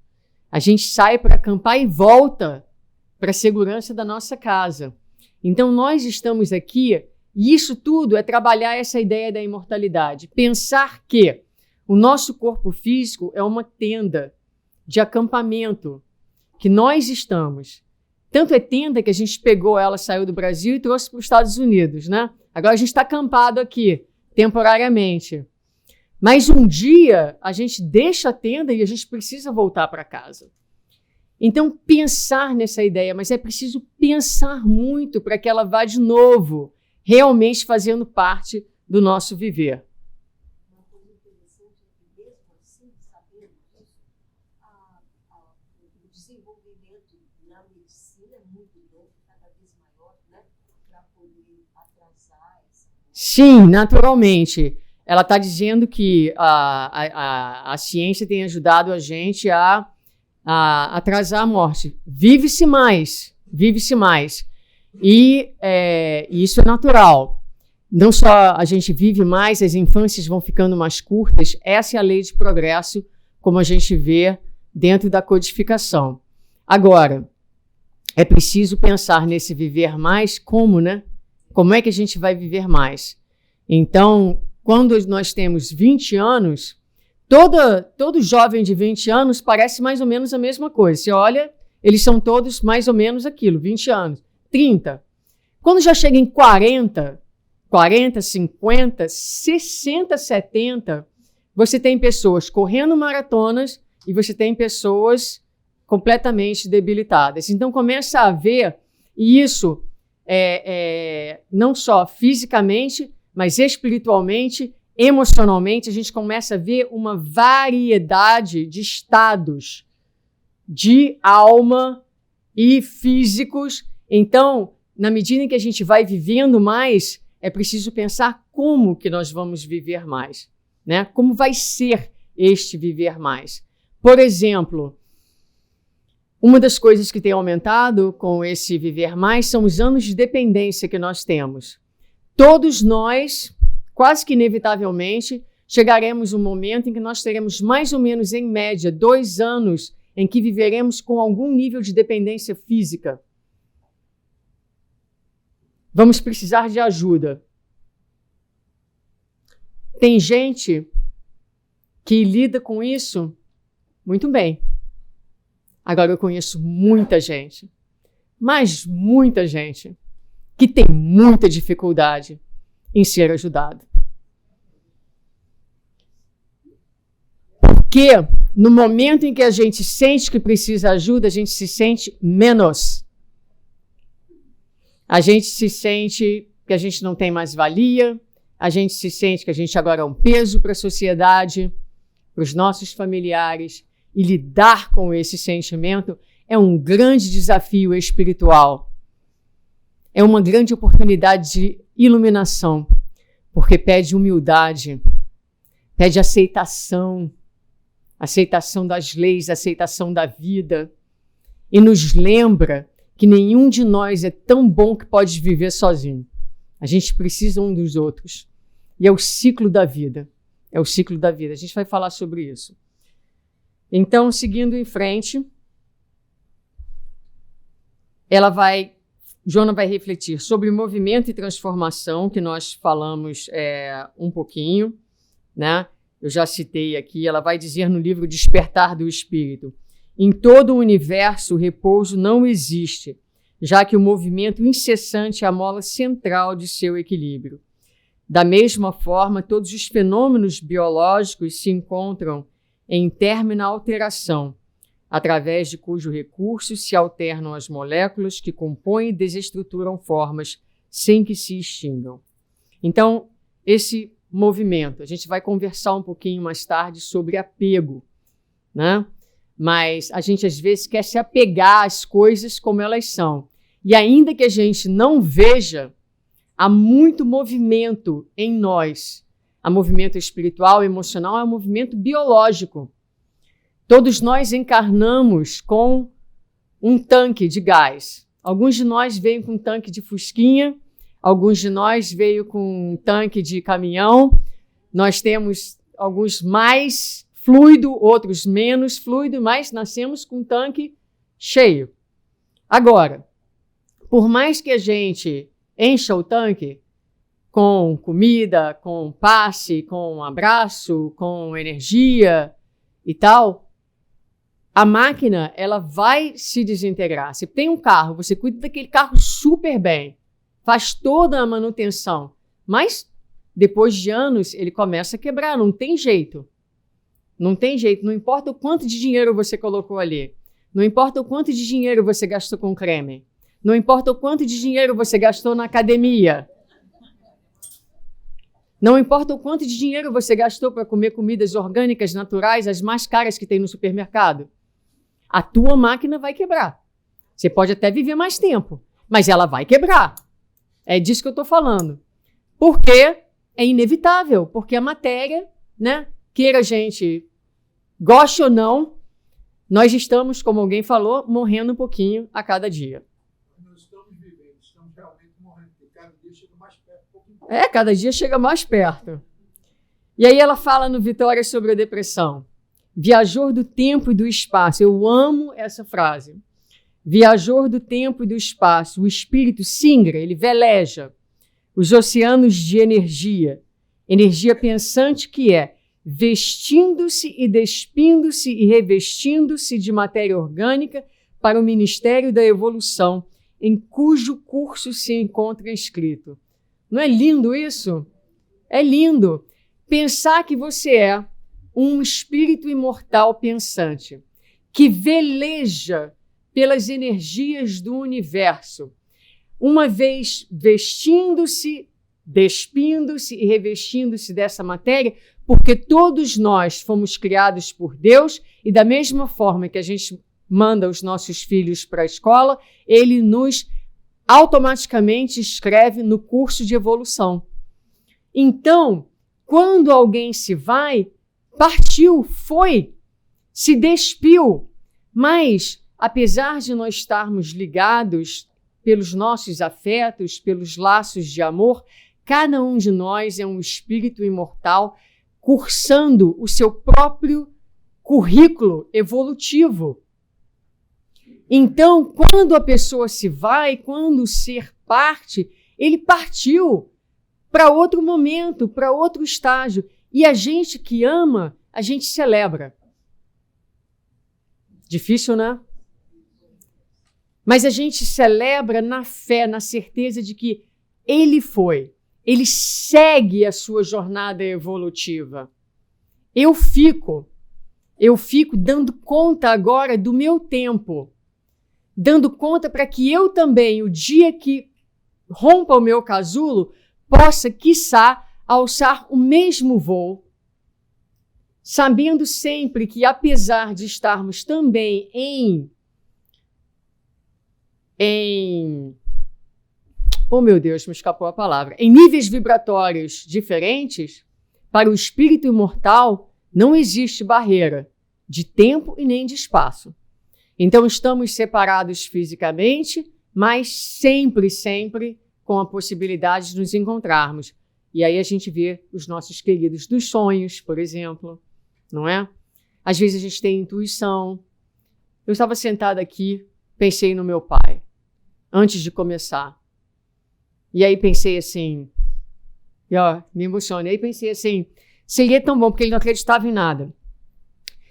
A gente sai para acampar e volta para a segurança da nossa casa. Então, nós estamos aqui, e isso tudo é trabalhar essa ideia da imortalidade. Pensar que o nosso corpo físico é uma tenda de acampamento, que nós estamos. Tanto é tenda que a gente pegou ela, saiu do Brasil e trouxe para os Estados Unidos, né? Agora a gente está acampado aqui, temporariamente. Mas um dia a gente deixa a tenda e a gente precisa voltar para casa. Então, pensar nessa ideia, mas é preciso pensar muito para que ela vá de novo, realmente fazendo parte do nosso viver. Uma coisa interessante é que, mesmo assim, sabendo disso, o desenvolvimento na medicina é muito grande, cada vez maior, né, para poder atrasar essa. Sim, naturalmente. Ela está dizendo que a ciência tem ajudado a gente a atrasar a morte. Vive-se mais. E isso é natural. Não só a gente vive mais, as infâncias vão ficando mais curtas. Essa é a lei de progresso, como a gente vê dentro da codificação. Agora, é preciso pensar nesse viver mais como, né? Como é que a gente vai viver mais? Então, quando nós temos 20 anos, todo jovem de 20 anos parece mais ou menos a mesma coisa. Você olha, eles são todos mais ou menos aquilo, 20 anos, 30. Quando já chega em 40, 50, 60, 70, você tem pessoas correndo maratonas e você tem pessoas completamente debilitadas. Então, começa a haver isso não só fisicamente, mas espiritualmente, emocionalmente, a gente começa a ver uma variedade de estados de alma e físicos. Então, na medida em que a gente vai vivendo mais, é preciso pensar como que nós vamos viver mais, né? Como vai ser este viver mais. Por exemplo, uma das coisas que tem aumentado com esse viver mais são os anos de dependência que nós temos. Todos nós, quase que inevitavelmente, chegaremos um momento em que nós teremos mais ou menos, em média, 2 anos em que viveremos com algum nível de dependência física. Vamos precisar de ajuda. Tem gente que lida com isso muito bem. Agora, eu conheço muita gente, mas muita gente, que tem muita dificuldade em ser ajudado. Porque no momento em que a gente sente que precisa de ajuda, a gente se sente menos. A gente se sente que a gente não tem mais valia, a gente se sente que a gente agora é um peso para a sociedade, para os nossos familiares, e lidar com esse sentimento é um grande desafio espiritual. É uma grande oportunidade de iluminação, porque pede humildade, pede aceitação das leis, aceitação da vida, e nos lembra que nenhum de nós é tão bom que pode viver sozinho. A gente precisa um dos outros. E é o ciclo da vida. É o ciclo da vida. A gente vai falar sobre isso. Então, seguindo em frente, Joana vai refletir sobre movimento e transformação, que nós falamos um pouquinho, né? Eu já citei aqui, ela vai dizer no livro Despertar do Espírito: em todo o universo, o repouso não existe, já que o movimento incessante é a mola central de seu equilíbrio. Da mesma forma, todos os fenômenos biológicos se encontram em interna alteração, através de cujo recurso se alternam as moléculas que compõem e desestruturam formas sem que se extingam. Então, esse movimento, a gente vai conversar um pouquinho mais tarde sobre apego, né? Mas a gente, às vezes, quer se apegar às coisas como elas são. E ainda que a gente não veja, há muito movimento em nós. Há movimento espiritual, emocional, é um movimento biológico. Todos nós encarnamos com um tanque de gás. Alguns de nós veio com um tanque de fusquinha, alguns de nós veio com um tanque de caminhão. Nós temos alguns mais fluido, outros menos fluido, mas nascemos com um tanque cheio. Agora, por mais que a gente encha o tanque com comida, com passe, com abraço, com energia e tal, a máquina, ela vai se desintegrar. Você tem um carro, você cuida daquele carro super bem, faz toda a manutenção, mas depois de anos ele começa a quebrar, não tem jeito. Não tem jeito, não importa o quanto de dinheiro você colocou ali, não importa o quanto de dinheiro você gastou com creme, não importa o quanto de dinheiro você gastou na academia, não importa o quanto de dinheiro você gastou para comer comidas orgânicas, naturais, as mais caras que tem no supermercado. A tua máquina vai quebrar. Você pode até viver mais tempo, mas ela vai quebrar. É disso que eu estou falando. Porque é inevitável, porque a matéria, né, queira a gente goste ou não, nós estamos, como alguém falou, morrendo um pouquinho a cada dia. Nós estamos vivendo, estamos realmente morrendo, porque cada dia chega mais perto, um pouquinho. Cada dia chega mais perto. E aí ela fala no Vitória sobre a depressão. Viajor do tempo e do espaço. Eu amo essa frase. Viajor do tempo e do espaço. O espírito singra, ele veleja os oceanos de energia. Energia pensante que é vestindo-se e despindo-se e revestindo-se de matéria orgânica para o Ministério da Evolução, em cujo curso se encontra inscrito. Não é lindo isso? É lindo. Pensar que você é um espírito imortal pensante, que veleja pelas energias do universo, uma vez vestindo-se, despindo-se e revestindo-se dessa matéria, porque todos nós fomos criados por Deus e da mesma forma que a gente manda os nossos filhos para a escola, ele nos automaticamente escreve no curso de evolução. Então, quando alguém se vai, partiu, foi, se despiu, mas apesar de nós estarmos ligados pelos nossos afetos, pelos laços de amor, cada um de nós é um espírito imortal cursando o seu próprio currículo evolutivo. Então, quando a pessoa se vai, quando o ser parte, ele partiu para outro momento, para outro estágio. E a gente que ama, a gente celebra. Difícil, né? Mas a gente celebra na fé, na certeza de que ele foi. Ele segue a sua jornada evolutiva. Eu fico dando conta agora do meu tempo, dando conta para que eu também, o dia que rompa o meu casulo, possa, quiçá, alçar o mesmo voo, sabendo sempre que, apesar de estarmos também oh meu Deus, me escapou a palavra, em níveis vibratórios diferentes, para o espírito imortal não existe barreira de tempo e nem de espaço. Então estamos separados fisicamente, mas sempre, sempre com a possibilidade de nos encontrarmos. E aí a gente vê os nossos queridos dos sonhos, por exemplo, não é? Às vezes a gente tem intuição. Eu estava sentada aqui, pensei no meu pai, antes de começar. E aí pensei assim, me emocionei, pensei assim, seria tão bom, porque ele não acreditava em nada.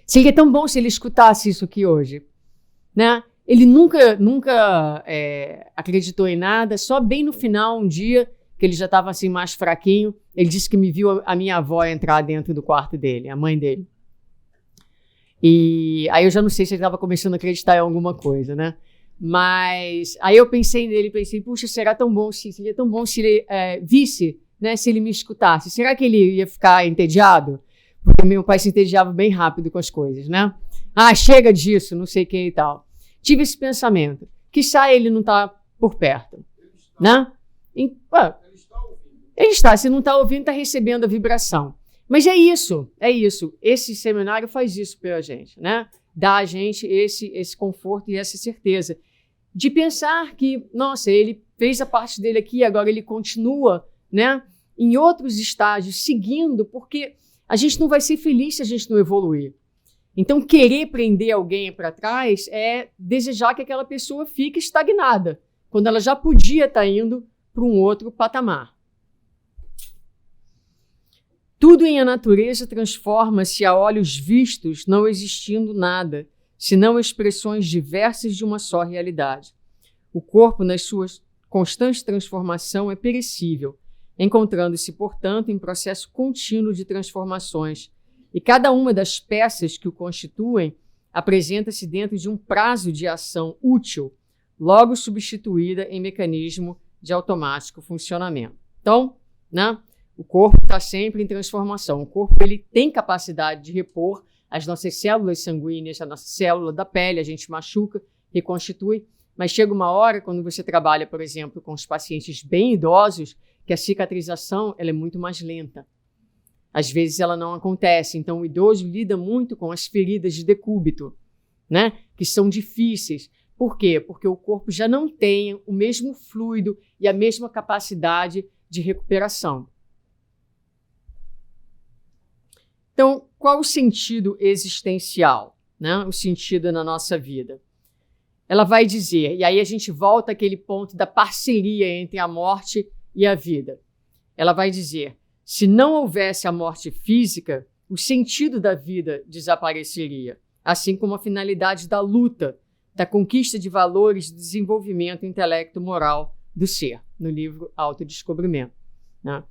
Seria tão bom se ele escutasse isso aqui hoje, né? Ele nunca acreditou em nada, só bem no final, um dia, que ele já estava assim mais fraquinho, ele disse que me viu a minha avó entrar dentro do quarto dele, a mãe dele. E aí eu já não sei se ele estava começando a acreditar em alguma coisa, né? Mas aí eu pensei nele, puxa, seria tão bom se ele visse, né, se ele me escutasse. Será que ele ia ficar entediado? Porque meu pai se entediava bem rápido com as coisas, né? Ah, chega disso, não sei o que e tal. Tive esse pensamento. Quiçá ele não está por perto, né? Ele está, se não está ouvindo, está recebendo a vibração. Mas é isso. Esse seminário faz isso pela gente, né? Dá a gente esse conforto e essa certeza de pensar que, nossa, ele fez a parte dele aqui, agora ele continua, né? Em outros estágios, seguindo, porque a gente não vai ser feliz se a gente não evoluir. Então, querer prender alguém para trás é desejar que aquela pessoa fique estagnada, quando ela já podia estar indo para um outro patamar. Tudo em a natureza transforma-se a olhos vistos, não existindo nada, senão expressões diversas de uma só realidade. O corpo, nas suas constantes transformação, é perecível, encontrando-se, portanto, em processo contínuo de transformações, e cada uma das peças que o constituem apresenta-se dentro de um prazo de ação útil, logo substituída em mecanismo de automático funcionamento. Então, né, o corpo está sempre em transformação. O corpo ele tem capacidade de repor as nossas células sanguíneas, a nossa célula da pele, a gente machuca, reconstitui, mas chega uma hora, quando você trabalha, por exemplo, com os pacientes bem idosos, que a cicatrização ela é muito mais lenta. Às vezes ela não acontece, então o idoso lida muito com as feridas de decúbito, né? Que são difíceis. Por quê? Porque o corpo já não tem o mesmo fluido e a mesma capacidade de recuperação. Então, qual o sentido existencial, né? O sentido na nossa vida? Ela vai dizer, e aí a gente volta àquele ponto da parceria entre a morte e a vida. Ela vai dizer, se não houvesse a morte física, o sentido da vida desapareceria, assim como a finalidade da luta, da conquista de valores, do desenvolvimento intelecto-moral do ser, no livro Autodescobrimento, né?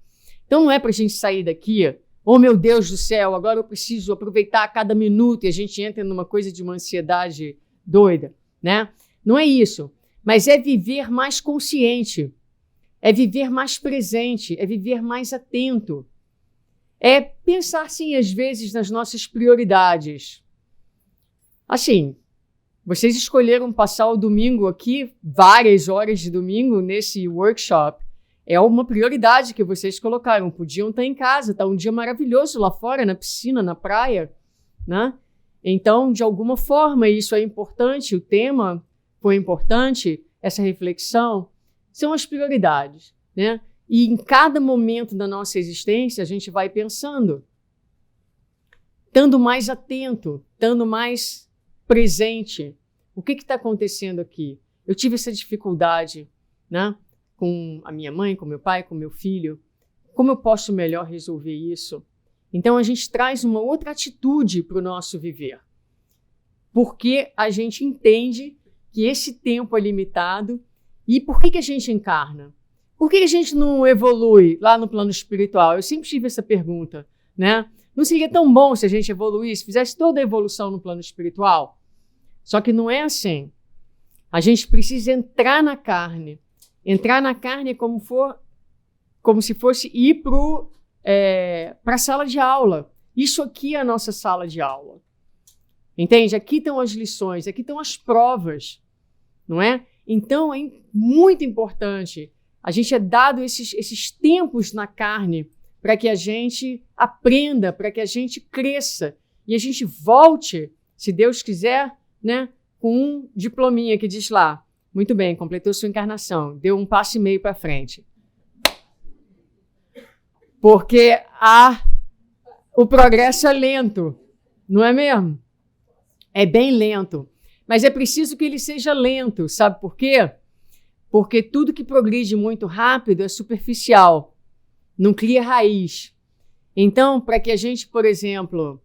Então não é para a gente sair daqui, oh meu Deus do céu, agora eu preciso aproveitar cada minuto, e a gente entra numa coisa de uma ansiedade doida, né? Não é isso, mas é viver mais consciente, é viver mais presente, é viver mais atento. É pensar, sim, às vezes, nas nossas prioridades. Assim, vocês escolheram passar o domingo aqui, várias horas de domingo, nesse workshop. É uma prioridade que vocês colocaram. Podiam estar em casa, tá um dia maravilhoso lá fora, na piscina, na praia, né? Então, de alguma forma, isso é importante, o tema foi importante, essa reflexão. São as prioridades, né? E em cada momento da nossa existência, a gente vai pensando, estando mais atento, estando mais presente. O que está acontecendo aqui? Eu tive essa dificuldade, né? Com a minha mãe, com meu pai, com meu filho. Como eu posso melhor resolver isso? Então, a gente traz uma outra atitude para o nosso viver. Porque a gente entende que esse tempo é limitado. E por que a gente encarna? Por que a gente não evolui lá no plano espiritual? Eu sempre tive essa pergunta, né? Não seria tão bom se a gente evoluísse, fizesse toda a evolução no plano espiritual? Só que não é assim. A gente precisa entrar na carne. Entrar na carne é como se fosse ir para a sala de aula. Isso aqui é a nossa sala de aula. Entende? Aqui estão as lições, aqui estão as provas, não é? Então, é muito importante, a gente é dado esses tempos na carne para que a gente aprenda, para que a gente cresça e a gente volte, se Deus quiser, né, com um diplominha que diz lá, muito bem, completou sua encarnação, deu um passo e meio para frente. Porque o progresso é lento, não é mesmo? É bem lento. Mas é preciso que ele seja lento, sabe por quê? Porque tudo que progride muito rápido é superficial, não cria raiz. Então, para que a gente, por exemplo,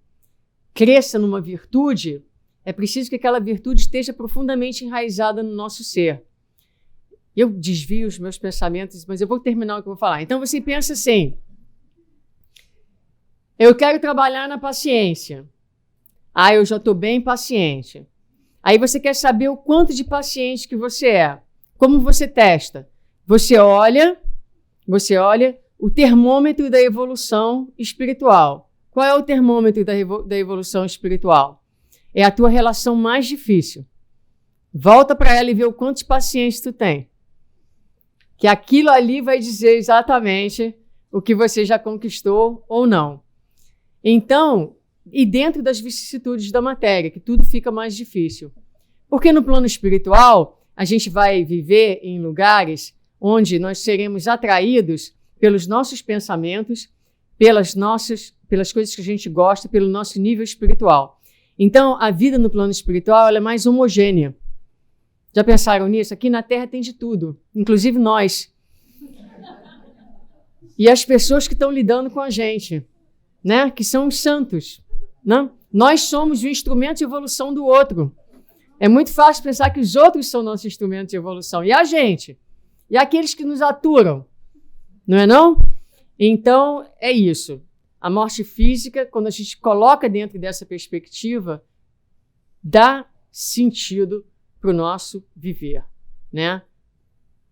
cresça numa virtude, é preciso que aquela virtude esteja profundamente enraizada no nosso ser. Eu desvio os meus pensamentos, mas eu vou terminar o que eu vou falar. Então, você pensa assim, eu quero trabalhar na paciência. Eu já estou bem paciente. Aí você quer saber o quanto de paciente que você é. Como você testa? Você olha o termômetro da evolução espiritual. Qual é o termômetro da evolução espiritual? é a tua relação mais difícil. Volta para ela e vê o quantos pacientes tu tem. Que aquilo ali vai dizer exatamente o que você já conquistou ou não. Então, e dentro das vicissitudes da matéria, que tudo fica mais difícil. Porque no plano espiritual, a gente vai viver em lugares onde nós seremos atraídos pelos nossos pensamentos, pelas coisas que a gente gosta, pelo nosso nível espiritual. Então, a vida no plano espiritual ela é mais homogênea. Já pensaram nisso? Aqui na Terra tem de tudo, inclusive nós. E as pessoas que estão lidando com a gente, né? Que são os santos. Né? Nós somos o instrumento de evolução do outro. É muito fácil pensar que os outros são nossos instrumentos de evolução. E a gente? E aqueles que nos aturam? Não é não? Então, é isso. A morte física, quando a gente coloca dentro dessa perspectiva, dá sentido para o nosso viver, né?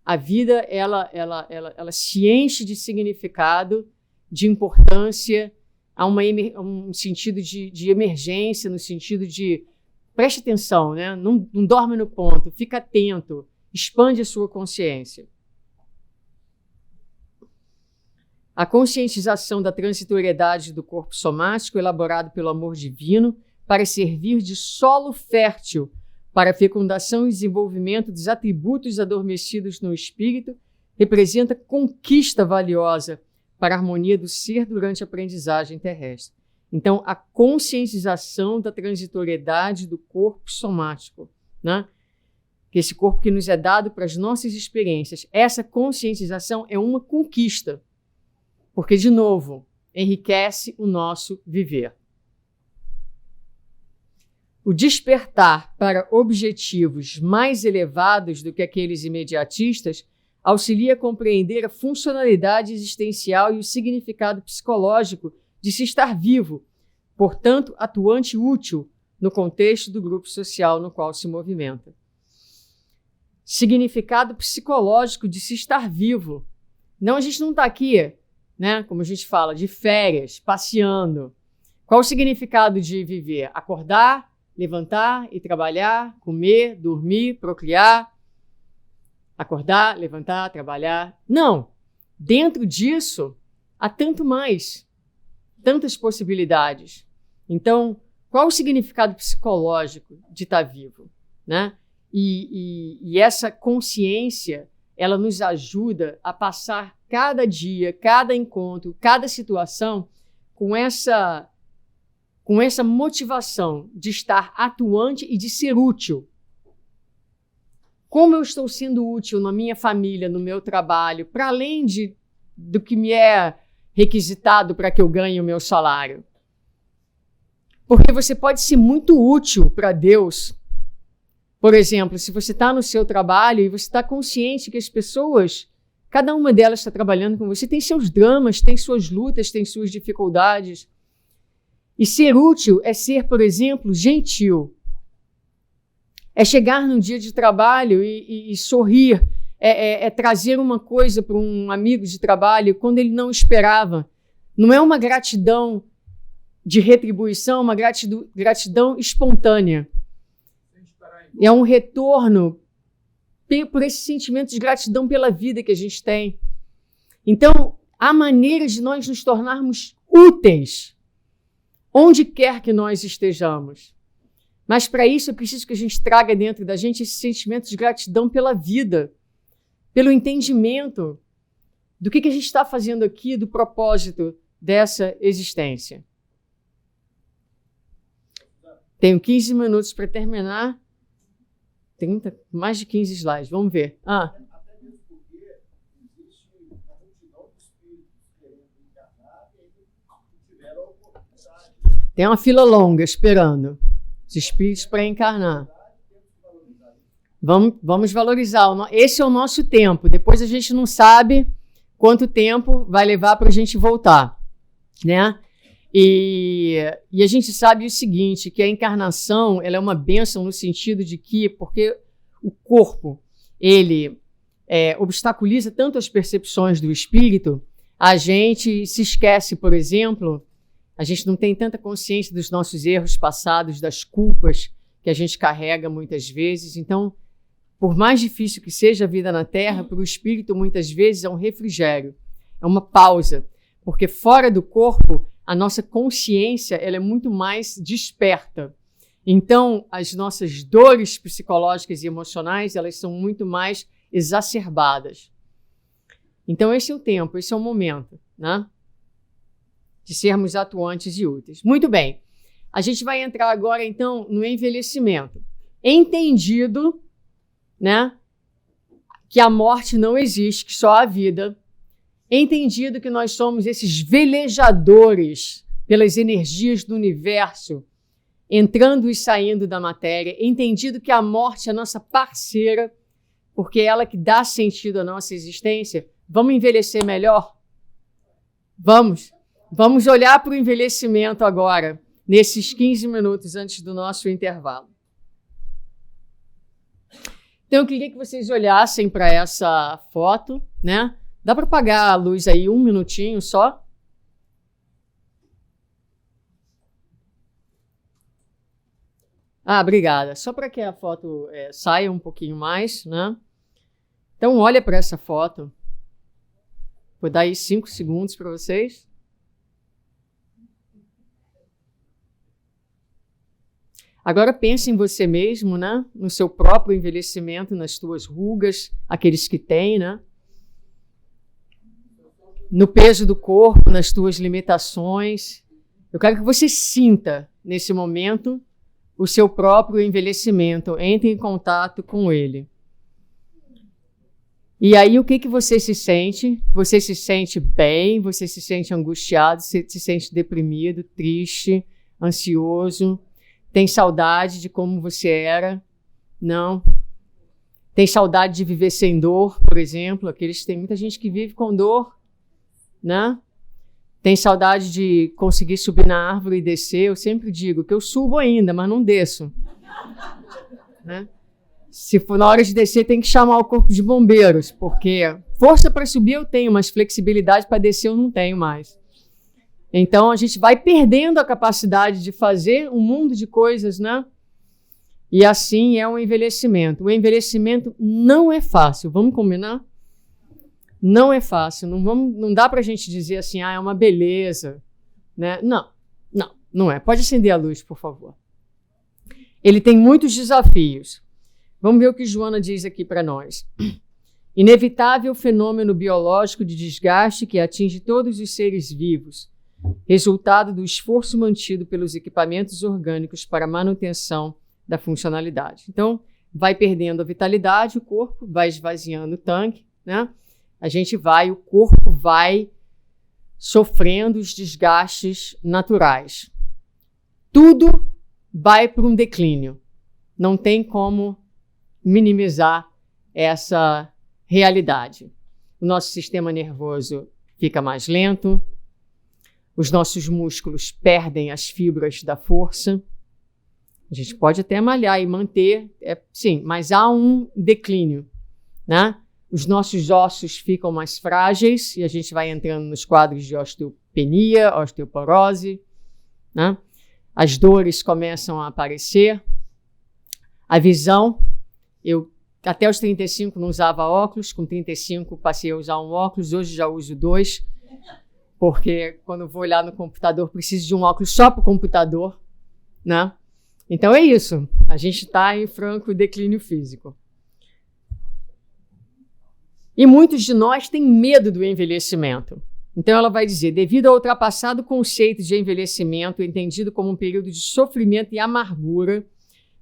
A vida, ela se enche de significado, de importância, há um sentido de emergência, no sentido de preste atenção, né? Não dorme no ponto, fica atento, expande a sua consciência. A conscientização da transitoriedade do corpo somático, elaborado pelo amor divino, para servir de solo fértil para a fecundação e desenvolvimento dos atributos adormecidos no espírito, representa conquista valiosa para a harmonia do ser durante a aprendizagem terrestre. Então, a conscientização da transitoriedade do corpo somático, né? Que esse corpo que nos é dado para as nossas experiências, essa conscientização é uma conquista, porque, de novo, enriquece o nosso viver. O despertar para objetivos mais elevados do que aqueles imediatistas auxilia a compreender a funcionalidade existencial e o significado psicológico de se estar vivo, portanto, atuante e útil no contexto do grupo social no qual se movimenta. Significado psicológico de se estar vivo. Não, a gente não está aqui, né, como a gente fala, de férias, passeando. Qual o significado de viver? Acordar, levantar e trabalhar, comer, dormir, procriar. Acordar, levantar, trabalhar. Não. Dentro disso, há tanto mais. Tantas possibilidades. Então, qual o significado psicológico de estar vivo, né? E essa consciência, ela nos ajuda a passar cada dia, cada encontro, cada situação com essa motivação de estar atuante e de ser útil. Como eu estou sendo útil na minha família, no meu trabalho, para além do que me é requisitado para que eu ganhe o meu salário? Porque você pode ser muito útil para Deus. Por exemplo, se você está no seu trabalho e você está consciente que as pessoas, cada uma delas está trabalhando com você, tem seus dramas, tem suas lutas, tem suas dificuldades. E ser útil é ser, por exemplo, gentil. É chegar num dia de trabalho e sorrir, é trazer uma coisa para um amigo de trabalho quando ele não esperava. Não é uma gratidão de retribuição, uma gratidão espontânea. É um retorno por esse sentimento de gratidão pela vida que a gente tem. Então, há maneiras de nós nos tornarmos úteis, onde quer que nós estejamos. Mas para isso é preciso que a gente traga dentro da gente esse sentimento de gratidão pela vida, pelo entendimento do que a gente está fazendo aqui, do propósito dessa existência. Tenho 15 minutos para terminar. 30, mais de 15 slides, vamos ver. Até mesmo porque existe uma multidão de espíritos querendo encarnar e não tiveram a oportunidade. Tem uma fila longa esperando os espíritos para encarnar. Vamos valorizar. Esse é o nosso tempo. Depois a gente não sabe quanto tempo vai levar para a gente voltar, né? E a gente sabe o seguinte, que a encarnação ela é uma bênção no sentido de que, porque o corpo, ele obstaculiza tanto as percepções do espírito, a gente se esquece, por exemplo, A gente não tem tanta consciência dos nossos erros passados, das culpas que a gente carrega muitas vezes. Então, por mais difícil que seja a vida na Terra, para o espírito muitas vezes é um refrigério, é uma pausa, porque fora do corpo a nossa consciência ela é muito mais desperta. Então, as nossas dores psicológicas e emocionais elas são muito mais exacerbadas. Então, esse é o tempo, esse é o momento, né? De sermos atuantes e úteis. Muito bem. A gente vai entrar agora, então, no envelhecimento. Entendido, né, que a morte não existe, que só há vida. Entendido que nós somos esses velejadores pelas energias do universo, entrando e saindo da matéria. Entendido que a morte é nossa parceira, porque é ela que dá sentido à nossa existência. Vamos envelhecer melhor? Vamos. Vamos olhar para o envelhecimento agora, nesses 15 minutos antes do nosso intervalo. Então, eu queria que vocês olhassem para essa foto, né? Dá para apagar a luz aí 1 minutinho só? Obrigada. Só para que a foto saia um pouquinho mais, né? Então, olha para essa foto. Vou dar aí 5 segundos para vocês. Agora pense em você mesmo, né? No seu próprio envelhecimento, nas tuas rugas, aqueles que têm, né? No peso do corpo, nas tuas limitações. Eu quero que você sinta, nesse momento, o seu próprio envelhecimento. Entre em contato com ele. E aí, o que você se sente? Você se sente bem? Você se sente angustiado? Você se sente deprimido, triste, ansioso? Tem saudade de como você era? Não. Tem saudade de viver sem dor, por exemplo? Tem muita gente que vive com dor, né? Tem saudade de conseguir subir na árvore e descer? Eu sempre digo que eu subo ainda, mas não desço. Né? Se for na hora de descer, tem que chamar o corpo de bombeiros, porque força para subir eu tenho, mas flexibilidade para descer eu não tenho mais. Então, a gente vai perdendo a capacidade de fazer um mundo de coisas, né? E assim é o envelhecimento. O envelhecimento não é fácil. Vamos combinar? Não é fácil. Não dá para a gente dizer assim, é uma beleza. Né? Não é. Pode acender a luz, por favor. Ele tem muitos desafios. Vamos ver o que Joana diz aqui para nós. Inevitável fenômeno biológico de desgaste que atinge todos os seres vivos. Resultado do esforço mantido pelos equipamentos orgânicos para a manutenção da funcionalidade. Então, vai perdendo a vitalidade, o corpo vai esvaziando o tanque, né? O corpo vai sofrendo os desgastes naturais. Tudo vai para um declínio. Não tem como minimizar essa realidade. O nosso sistema nervoso fica mais lento, os nossos músculos perdem as fibras da força. A gente pode até malhar e manter, sim, mas há um declínio, né? Os nossos ossos ficam mais frágeis e a gente vai entrando nos quadros de osteopenia, osteoporose, né? As dores começam a aparecer. A visão, eu até os 35 não usava óculos, com 35 passei a usar um óculos, hoje já uso 2. Porque quando eu vou olhar no computador, preciso de um óculos só para o computador, né? Então é isso. A gente está em franco declínio físico. E muitos de nós têm medo do envelhecimento. Então ela vai dizer, devido ao ultrapassado conceito de envelhecimento, entendido como um período de sofrimento e amargura,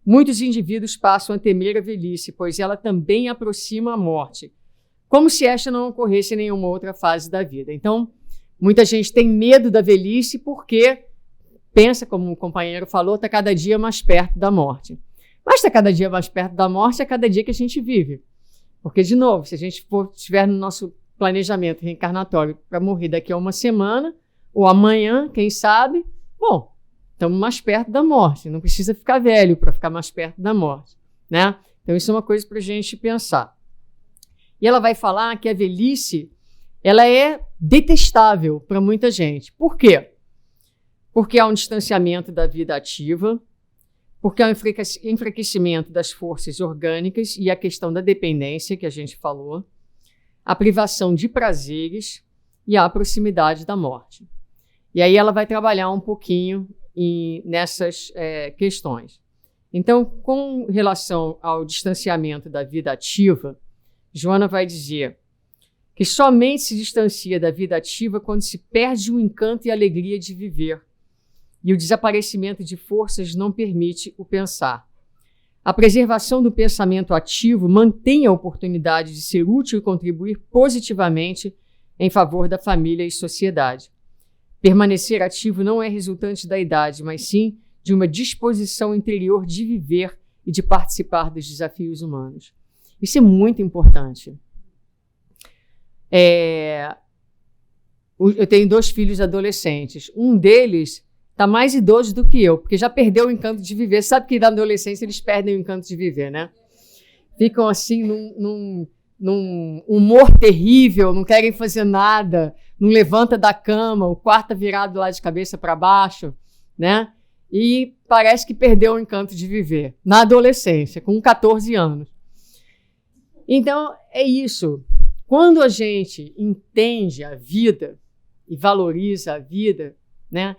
muitos indivíduos passam a temer a velhice, pois ela também aproxima a morte, como se esta não ocorresse em nenhuma outra fase da vida. Então, muita gente tem medo da velhice porque pensa, como o companheiro falou, está cada dia mais perto da morte. Mas está cada dia mais perto da morte a cada dia que a gente vive. Porque, de novo, se a gente estiver no nosso planejamento reencarnatório para morrer daqui a uma semana, ou amanhã, quem sabe, bom, estamos mais perto da morte. Não precisa ficar velho para ficar mais perto da morte, né? Então, isso é uma coisa para a gente pensar. E ela vai falar que a velhice ela é detestável para muita gente. Por quê? porque há um distanciamento da vida ativa, porque há um enfraquecimento das forças orgânicas e a questão da dependência, que a gente falou, a privação de prazeres e a proximidade da morte. E aí ela vai trabalhar um pouquinho nessas questões. Então, com relação ao distanciamento da vida ativa, Joana vai dizer que somente se distancia da vida ativa quando se perde o encanto e a alegria de viver, e o desaparecimento de forças não permite o pensar. A preservação do pensamento ativo mantém a oportunidade de ser útil e contribuir positivamente em favor da família e sociedade. Permanecer ativo não é resultante da idade, mas sim de uma disposição interior de viver e de participar dos desafios humanos. Isso é muito importante. Eu tenho 2 filhos adolescentes. Um deles está mais idoso do que eu, porque já perdeu o encanto de viver. Sabe que na adolescência eles perdem o encanto de viver, né? Ficam assim num humor terrível, não querem fazer nada, não levanta da cama, o quarto virado lá de cabeça para baixo, né? E parece que perdeu o encanto de viver na adolescência, com 14 anos. Então, é isso. Quando a gente entende a vida e valoriza a vida, né?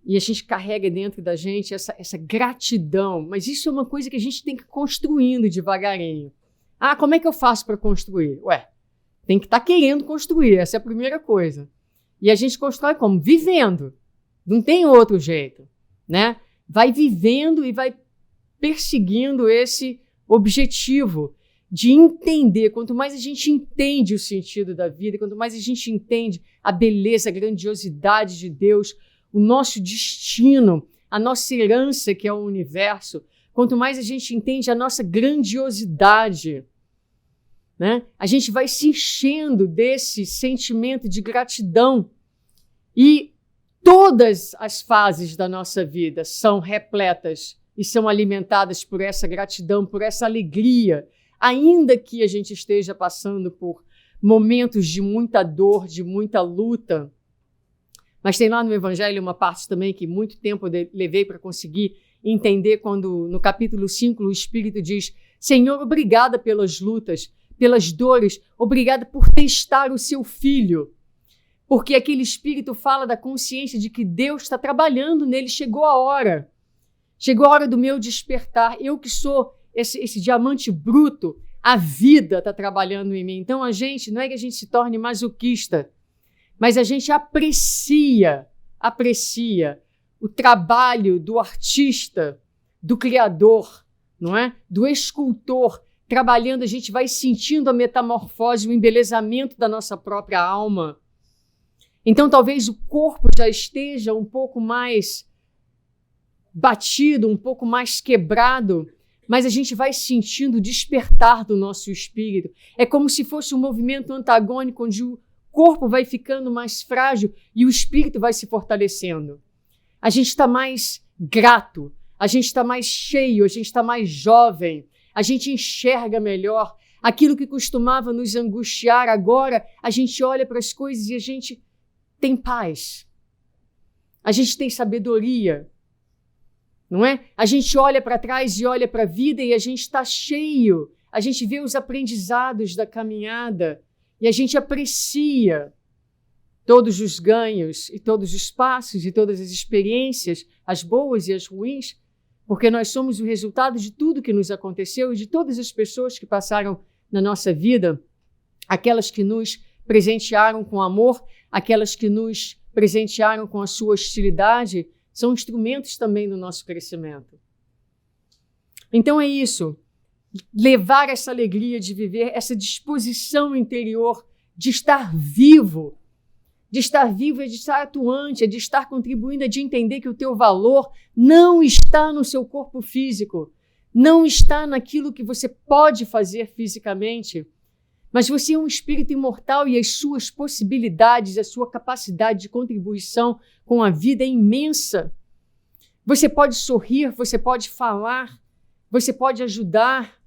E a gente carrega dentro da gente essa gratidão, mas isso é uma coisa que a gente tem que ir construindo devagarinho. Ah, como é que eu faço para construir? Tem que estar querendo construir, essa é a primeira coisa. E a gente constrói como? Vivendo. Não tem outro jeito, né? Vai vivendo e vai perseguindo esse objetivo de entender. Quanto mais a gente entende o sentido da vida, quanto mais a gente entende a beleza, a grandiosidade de Deus, o nosso destino, a nossa herança que é o universo, quanto mais a gente entende a nossa grandiosidade, né? A gente vai se enchendo desse sentimento de gratidão. E todas as fases da nossa vida são repletas e são alimentadas por essa gratidão, por essa alegria, ainda que a gente esteja passando por momentos de muita dor, de muita luta. Mas tem lá no Evangelho uma parte também que muito tempo eu levei para conseguir entender, quando no capítulo 5 o Espírito diz: Senhor, obrigada pelas lutas, pelas dores, obrigada por testar o seu filho. Porque aquele Espírito fala da consciência de que Deus está trabalhando nele, chegou a hora do meu despertar. Eu que sou esse diamante bruto, a vida está trabalhando em mim. Então não é que a gente se torne masoquista, mas a gente aprecia o trabalho do artista, do criador, não é? Do escultor trabalhando. A gente vai sentindo a metamorfose, o embelezamento da nossa própria alma. Então talvez o corpo já esteja um pouco mais batido, um pouco mais quebrado, mas a gente vai sentindo o despertar do nosso espírito. É como se fosse um movimento antagônico, onde o corpo vai ficando mais frágil e o espírito vai se fortalecendo. A gente está mais grato, a gente está mais cheio, a gente está mais jovem, a gente enxerga melhor. Aquilo que costumava nos angustiar, agora a gente olha para as coisas e a gente tem paz. A gente tem sabedoria, não é? A gente olha para trás e olha para a vida e a gente está cheio. A gente vê os aprendizados da caminhada e a gente aprecia todos os ganhos e todos os passos e todas as experiências, as boas e as ruins, porque nós somos o resultado de tudo que nos aconteceu e de todas as pessoas que passaram na nossa vida, aquelas que nos presentearam com amor, aquelas que nos presentearam com a sua hostilidade, são instrumentos também do nosso crescimento. Então é isso, levar essa alegria de viver, essa disposição interior de estar vivo, é de estar atuante, é de estar contribuindo, é de entender que o teu valor não está no seu corpo físico, não está naquilo que você pode fazer fisicamente, mas você é um espírito imortal e as suas possibilidades, a sua capacidade de contribuição com a vida é imensa. Você pode sorrir, você pode falar, você pode ajudar,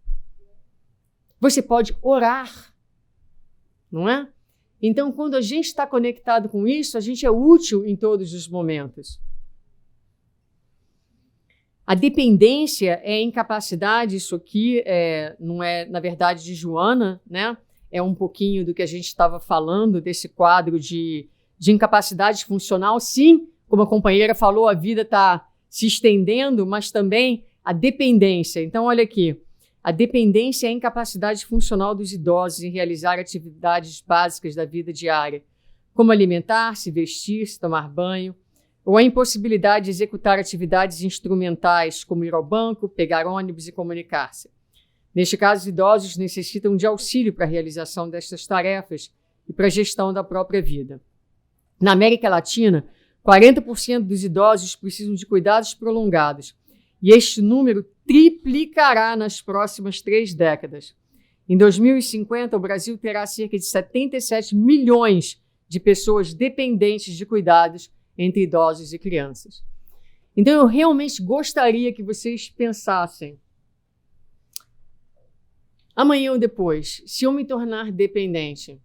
você pode orar, não é? Então, quando a gente está conectado com isso, a gente é útil em todos os momentos. A dependência é a incapacidade, isso aqui não é, na verdade, de Joana, né? É um pouquinho do que a gente estava falando, desse quadro de incapacidade funcional. Sim, como a companheira falou, a vida está se estendendo, mas também a dependência. Então, olha aqui, a dependência é a incapacidade funcional dos idosos em realizar atividades básicas da vida diária, como alimentar-se, vestir-se, tomar banho, ou a impossibilidade de executar atividades instrumentais, como ir ao banco, pegar ônibus e comunicar-se. Neste caso, os idosos necessitam de auxílio para a realização destas tarefas e para a gestão da própria vida. Na América Latina, 40% dos idosos precisam de cuidados prolongados, e este número triplicará nas próximas 3 décadas. Em 2050, o Brasil terá cerca de 77 milhões de pessoas dependentes de cuidados entre idosos e crianças. Então, eu realmente gostaria que vocês pensassem, amanhã ou depois, se eu me tornar dependente,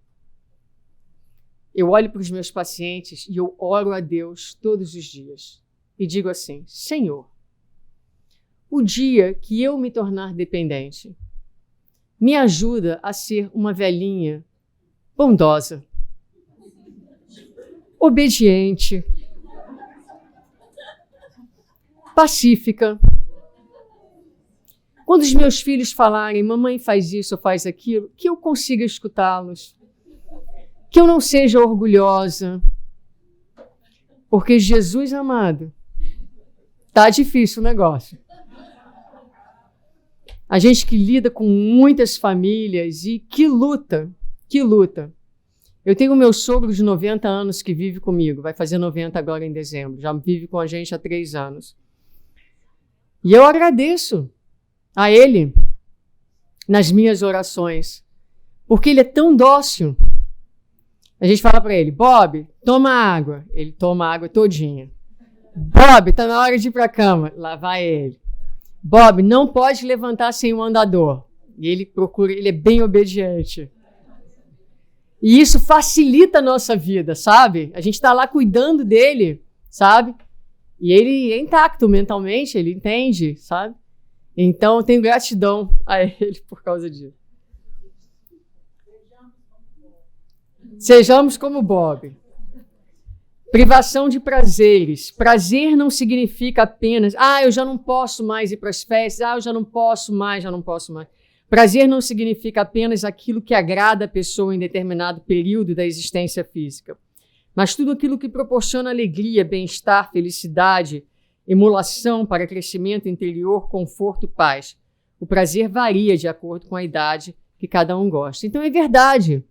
eu olho para os meus pacientes e eu oro a Deus todos os dias e digo assim: Senhor, o dia que eu me tornar dependente, me ajuda a ser uma velhinha bondosa, obediente, pacífica. Quando os meus filhos falarem, mamãe faz isso ou faz aquilo, que eu consiga escutá-los. Que eu não seja orgulhosa. Porque, Jesus amado, tá difícil o negócio. A gente que lida com muitas famílias e que luta. Eu tenho o meu sogro de 90 anos que vive comigo, vai fazer 90 agora em dezembro, já vive com a gente há 3 anos. E eu agradeço a ele nas minhas orações, porque ele é tão dócil. A gente fala para ele: Bob, toma água. Ele toma a água todinha. Bob, tá na hora de ir para a cama. Lá vai ele. Bob, não pode levantar sem um andador. E ele é bem obediente. E isso facilita a nossa vida, sabe? A gente está lá cuidando dele, sabe? E ele é intacto mentalmente, ele entende, sabe? Então, eu tenho gratidão a ele por causa disso. Sejamos como Bob. Privação de prazeres. Prazer não significa apenas, eu já não posso mais ir para as festas, eu já não posso mais. Prazer não significa apenas aquilo que agrada a pessoa em determinado período da existência física, mas tudo aquilo que proporciona alegria, bem-estar, felicidade, emulação para crescimento interior, conforto, paz. O prazer varia de acordo com a idade que cada um gosta. Então é verdade.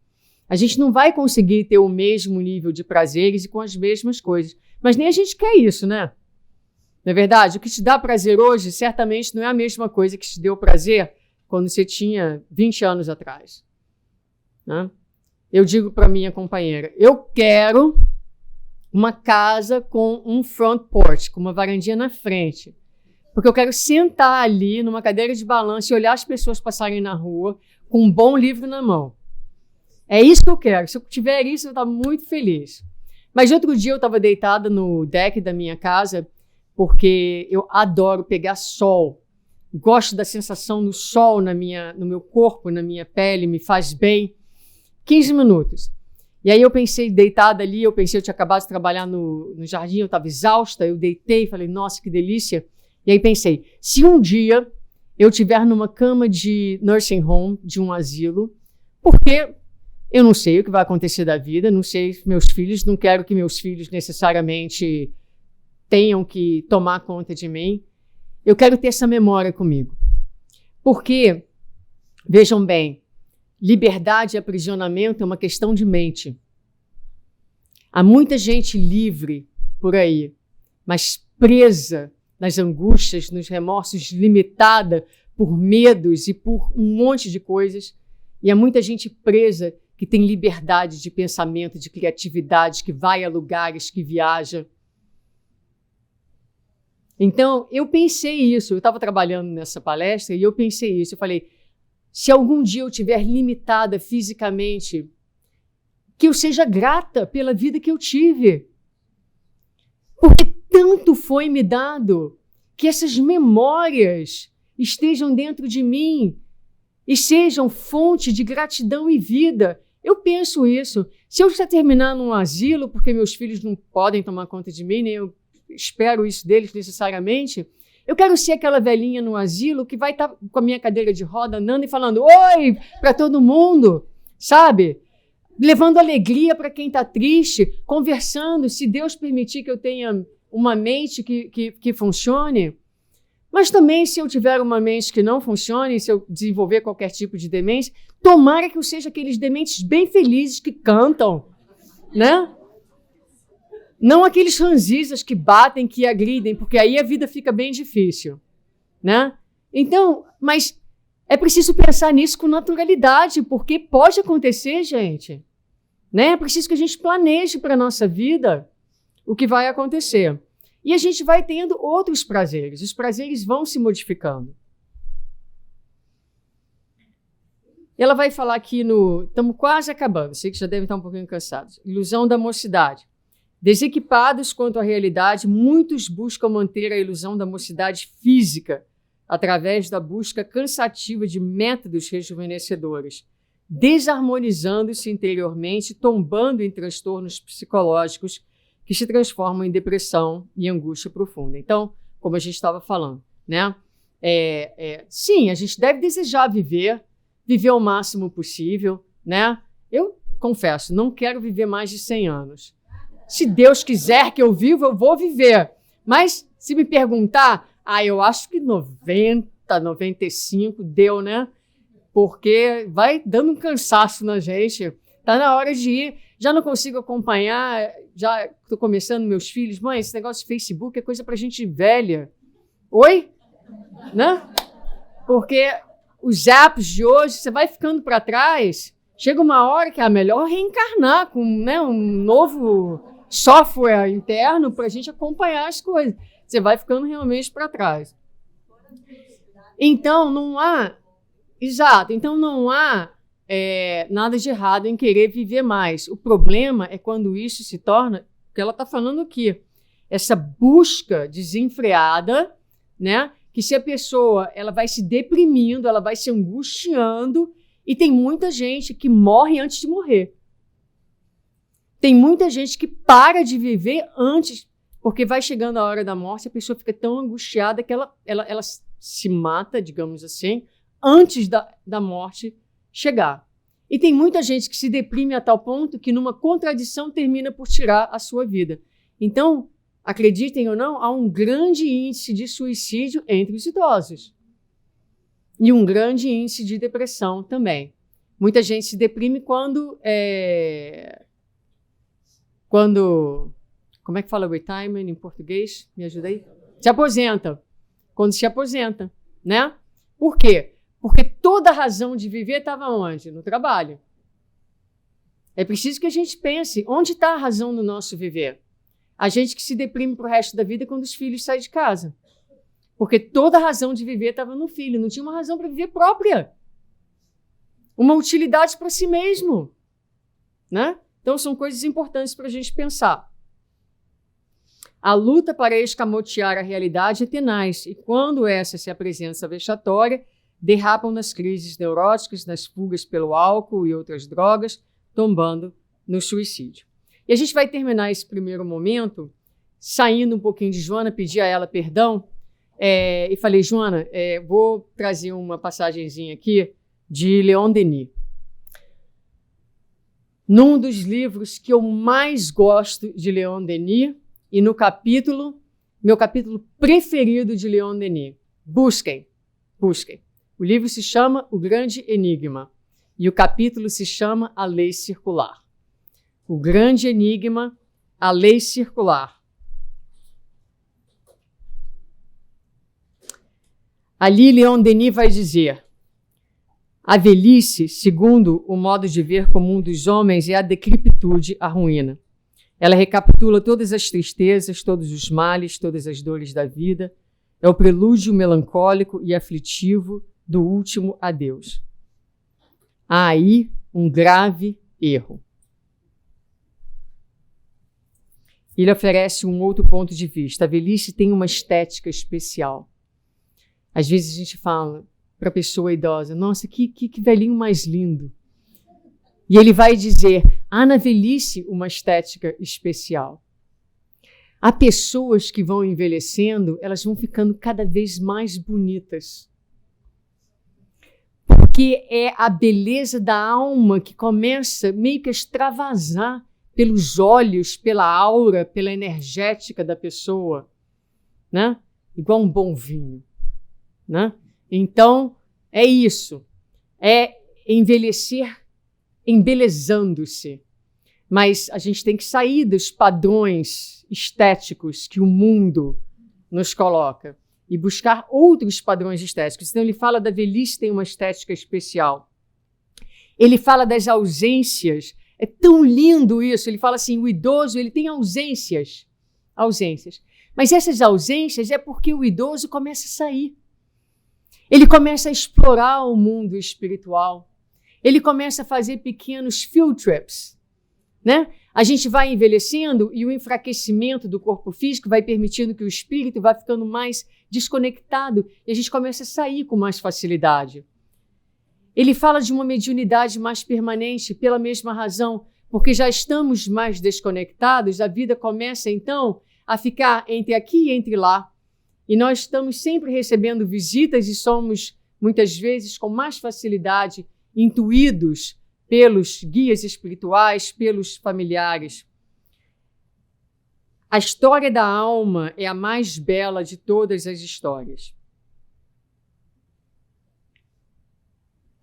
A gente não vai conseguir ter o mesmo nível de prazeres e com as mesmas coisas. Mas nem a gente quer isso, né? Não é verdade? O que te dá prazer hoje certamente não é a mesma coisa que te deu prazer quando você tinha 20 anos atrás. Né? Eu digo para minha companheira, eu quero uma casa com um front porch, com uma varandinha na frente. Porque eu quero sentar ali numa cadeira de balanço e olhar as pessoas passarem na rua com um bom livro na mão. É isso que eu quero. Se eu tiver isso, eu estou muito feliz. Mas outro dia eu estava deitada no deck da minha casa porque eu adoro pegar sol. Gosto da sensação do sol no meu corpo, na minha pele, me faz bem. 15 minutos. E aí eu pensei, deitada ali, eu tinha acabado de trabalhar no jardim, eu estava exausta, eu deitei e falei, nossa, que delícia. E aí pensei, se um dia eu estiver numa cama de nursing home, de um asilo, porque eu não sei o que vai acontecer da vida, não sei meus filhos, não quero que meus filhos necessariamente tenham que tomar conta de mim. Eu quero ter essa memória comigo. Porque, vejam bem, liberdade e aprisionamento é uma questão de mente. Há muita gente livre por aí, mas presa nas angústias, nos remorsos, limitada por medos e por um monte de coisas. E há muita gente presa que tem liberdade de pensamento, de criatividade, que vai a lugares, que viaja. Então, eu pensei isso. Eu estava trabalhando nessa palestra e eu pensei isso. Eu falei, se algum dia eu estiver limitada fisicamente, que eu seja grata pela vida que eu tive. Porque tanto foi me dado que essas memórias estejam dentro de mim e sejam fonte de gratidão e vida. Eu penso isso. Se eu já terminar num asilo, porque meus filhos não podem tomar conta de mim, nem eu espero isso deles necessariamente, eu quero ser aquela velhinha no asilo que vai estar com a minha cadeira de roda andando e falando oi para todo mundo, sabe? Levando alegria para quem está triste, conversando, se Deus permitir que eu tenha uma mente que funcione. Mas também, se eu tiver uma mente que não funcione, se eu desenvolver qualquer tipo de demência, tomara que eu seja aqueles dementes bem felizes que cantam, né? Não aqueles ranzinzas que batem, que agridem, porque aí a vida fica bem difícil, né? Então, mas é preciso pensar nisso com naturalidade, porque pode acontecer, gente, né? É preciso que a gente planeje para a nossa vida o que vai acontecer. E a gente vai tendo outros prazeres. Os prazeres vão se modificando. Ela vai falar aqui no... Estamos quase acabando. Sei que já devem estar um pouquinho cansados. Ilusão da mocidade. Desequipados quanto à realidade, muitos buscam manter a ilusão da mocidade física através da busca cansativa de métodos rejuvenescedores, desarmonizando-se interiormente, tombando em transtornos psicológicos que se transformam em depressão e angústia profunda. Então, como a gente estava falando, né? Sim, a gente deve desejar viver o máximo possível, né? Eu confesso, não quero viver mais de 100 anos. Se Deus quiser que eu viva, eu vou viver. Mas, se me perguntar, eu acho que 90, 95 deu, né? Porque vai dando um cansaço na gente. Tá na hora de ir. Já não consigo acompanhar, já estou começando meus filhos. Mãe, esse negócio de Facebook é coisa para gente velha. Oi? Né? Porque os apps de hoje, você vai ficando para trás, chega uma hora que é melhor reencarnar com, né, um novo software interno para a gente acompanhar as coisas. Você vai ficando realmente para trás. Então, não há... Exato. Então, não há nada de errado em querer viver mais. O problema é quando isso se torna, o que ela está falando aqui, essa busca desenfreada, né? Que se a pessoa ela vai se deprimindo, ela vai se angustiando, e tem muita gente que morre antes de morrer. Tem muita gente que para de viver antes, porque vai chegando a hora da morte, a pessoa fica tão angustiada que ela se mata, digamos assim, antes da morte chegar. E tem muita gente que se deprime a tal ponto que numa contradição termina por tirar a sua vida. Então, acreditem ou não, há um grande índice de suicídio entre os idosos. E um grande índice de depressão também. Muita gente se deprime quando como é que fala retirement em português? Me ajuda aí? Se aposenta. Quando se aposenta, né? Por quê? Porque toda a razão de viver estava onde? No trabalho. É preciso que a gente pense, onde está a razão do nosso viver? A gente que se deprime para o resto da vida quando os filhos saem de casa. Porque toda a razão de viver estava no filho, não tinha uma razão para viver própria. Uma utilidade para si mesmo, né? Então, são coisas importantes para a gente pensar. A luta para escamotear a realidade é tenaz, e quando essa se apresenta vexatória, derrapam nas crises neuróticas, nas fugas pelo álcool e outras drogas, tombando no suicídio. E a gente vai terminar esse primeiro momento saindo um pouquinho de Joana, pedir a ela perdão, e falei, Joana, vou trazer uma passagenzinha aqui de Leon Denis. Num dos livros que eu mais gosto de Leon Denis, e no meu capítulo preferido de Leon Denis. Busquem. O livro se chama O Grande Enigma e o capítulo se chama A Lei Circular. O Grande Enigma, a Lei Circular. Ali Leon Denis vai dizer: a velhice, segundo o modo de ver comum dos homens, é a decrepitude, a ruína. Ela recapitula todas as tristezas, todos os males, todas as dores da vida. É o prelúdio melancólico e aflitivo do último adeus. Há aí um grave erro. Ele oferece um outro ponto de vista. A velhice tem uma estética especial. Às vezes a gente fala para a pessoa idosa, nossa, que velhinho mais lindo. E ele vai dizer, há na velhice uma estética especial. Há pessoas que vão envelhecendo, elas vão ficando cada vez mais bonitas. Porque é a beleza da alma que começa meio que a extravasar pelos olhos, pela aura, pela energética da pessoa, né? Igual um bom vinho, né? Então, é isso. É envelhecer embelezando-se. Mas a gente tem que sair dos padrões estéticos que o mundo nos coloca e buscar outros padrões estéticos. Então, ele fala da velhice tem uma estética especial. Ele fala das ausências. É tão lindo isso. Ele fala assim, o idoso ele tem ausências. Mas essas ausências é porque o idoso começa a sair. Ele começa a explorar o mundo espiritual. Ele começa a fazer pequenos field trips, né? A gente vai envelhecendo e o enfraquecimento do corpo físico vai permitindo que o espírito vá ficando mais desconectado e a gente começa a sair com mais facilidade. Ele fala de uma mediunidade mais permanente pela mesma razão, porque já estamos mais desconectados, a vida começa então a ficar entre aqui e entre lá. E nós estamos sempre recebendo visitas e somos, muitas vezes, com mais facilidade, intuídos pelos guias espirituais, pelos familiares. A história da alma é a mais bela de todas as histórias.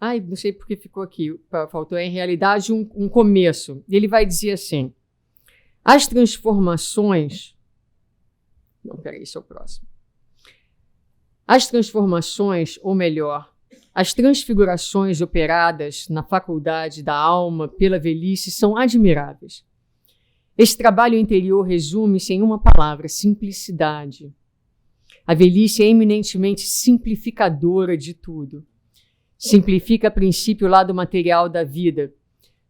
Ai, não sei porque ficou aqui, faltou em realidade um começo. Ele vai dizer assim, as transformações... Não, peraí, esse é o próximo. As transformações, ou melhor, as transfigurações operadas na faculdade da alma pela velhice são admiráveis. Esse trabalho interior resume-se em uma palavra, simplicidade. A velhice é eminentemente simplificadora de tudo. Simplifica a princípio o lado material da vida,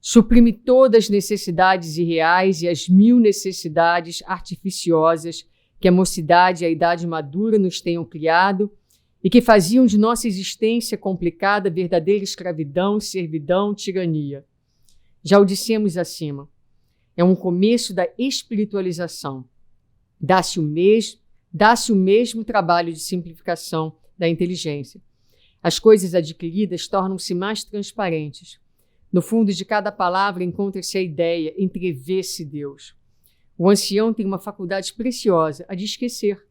suprime todas as necessidades irreais e as 1000 necessidades artificiosas que a mocidade e a idade madura nos tenham criado e que faziam de nossa existência complicada verdadeira escravidão, servidão, tirania. Já o dissemos acima, é um começo da espiritualização. Dá-se o mesmo trabalho de simplificação da inteligência. As coisas adquiridas tornam-se mais transparentes. No fundo de cada palavra encontra-se a ideia, entrevê-se Deus. O ancião tem uma faculdade preciosa, a de esquecer.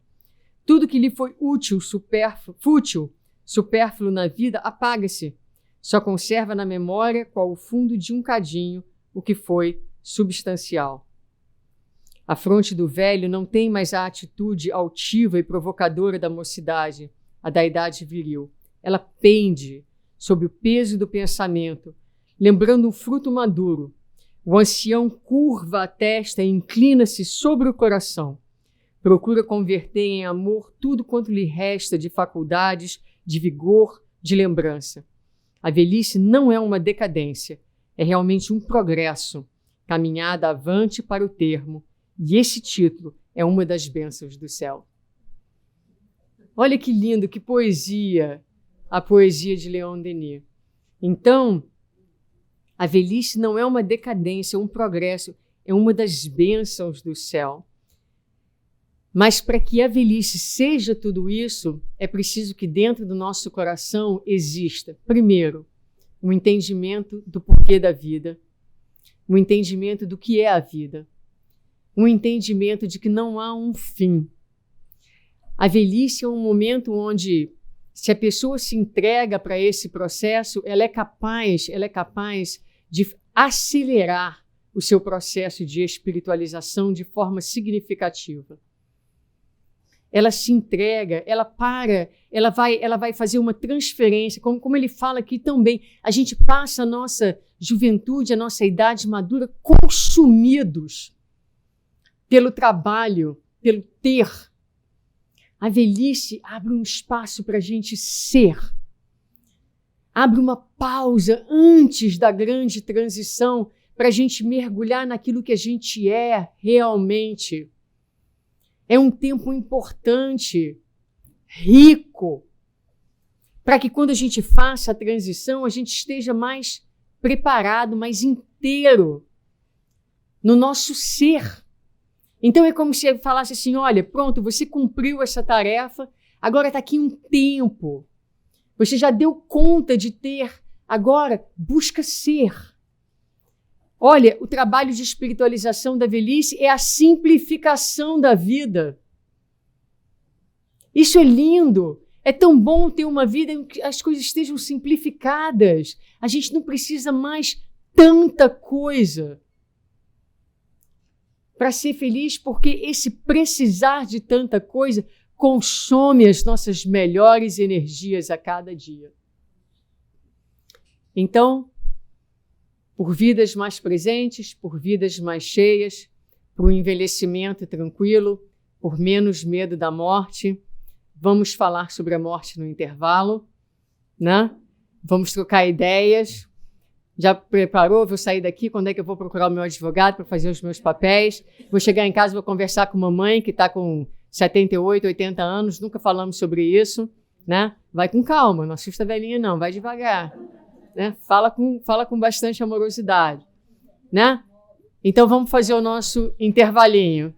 Tudo que lhe foi supérfluo na vida, apaga-se. Só conserva na memória, qual o fundo de um cadinho, o que foi substancial. A fronte do velho não tem mais a atitude altiva e provocadora da mocidade, a da idade viril. Ela pende sob o peso do pensamento, lembrando um fruto maduro. O ancião curva a testa e inclina-se sobre o coração. Procura converter em amor tudo quanto lhe resta de faculdades, de vigor, de lembrança. A velhice não é uma decadência, é realmente um progresso, caminhada avante para o termo, e esse título é uma das bênçãos do céu. Olha que lindo, que poesia, a poesia de Leon Denis. Então, a velhice não é uma decadência, é um progresso, é uma das bênçãos do céu. Mas para que a velhice seja tudo isso, é preciso que dentro do nosso coração exista, primeiro, um entendimento do porquê da vida, um entendimento do que é a vida, um entendimento de que não há um fim. A velhice é um momento onde, se a pessoa se entrega para esse processo, ela é capaz de acelerar o seu processo de espiritualização de forma significativa. Ela se entrega, ela vai fazer uma transferência, como ele fala aqui também, a gente passa a nossa juventude, a nossa idade madura consumidos pelo trabalho, pelo ter. A velhice abre um espaço para a gente ser. Abre uma pausa antes da grande transição para a gente mergulhar naquilo que a gente é realmente. É um tempo importante, rico, para que quando a gente faça a transição, a gente esteja mais preparado, mais inteiro no nosso ser. Então é como se ele falasse assim, olha, pronto, você cumpriu essa tarefa, agora está aqui um tempo. Você já deu conta de ter, agora busca ser. Olha, o trabalho de espiritualização da velhice é a simplificação da vida. Isso é lindo. É tão bom ter uma vida em que as coisas estejam simplificadas. A gente não precisa mais tanta coisa para ser feliz, porque esse precisar de tanta coisa consome as nossas melhores energias a cada dia. Então, por vidas mais presentes, por vidas mais cheias, por um envelhecimento tranquilo, por menos medo da morte, vamos falar sobre a morte no intervalo, né? Vamos trocar ideias. Já preparou? Vou sair daqui, quando é que eu vou procurar o meu advogado para fazer os meus papéis? Vou chegar em casa, vou conversar com mamãe, que está com 78, 80 anos, nunca falamos sobre isso, né? Vai com calma, não assusta a velhinha não, vai devagar, né? Fala com bastante amorosidade, né? Então vamos fazer o nosso intervalinho.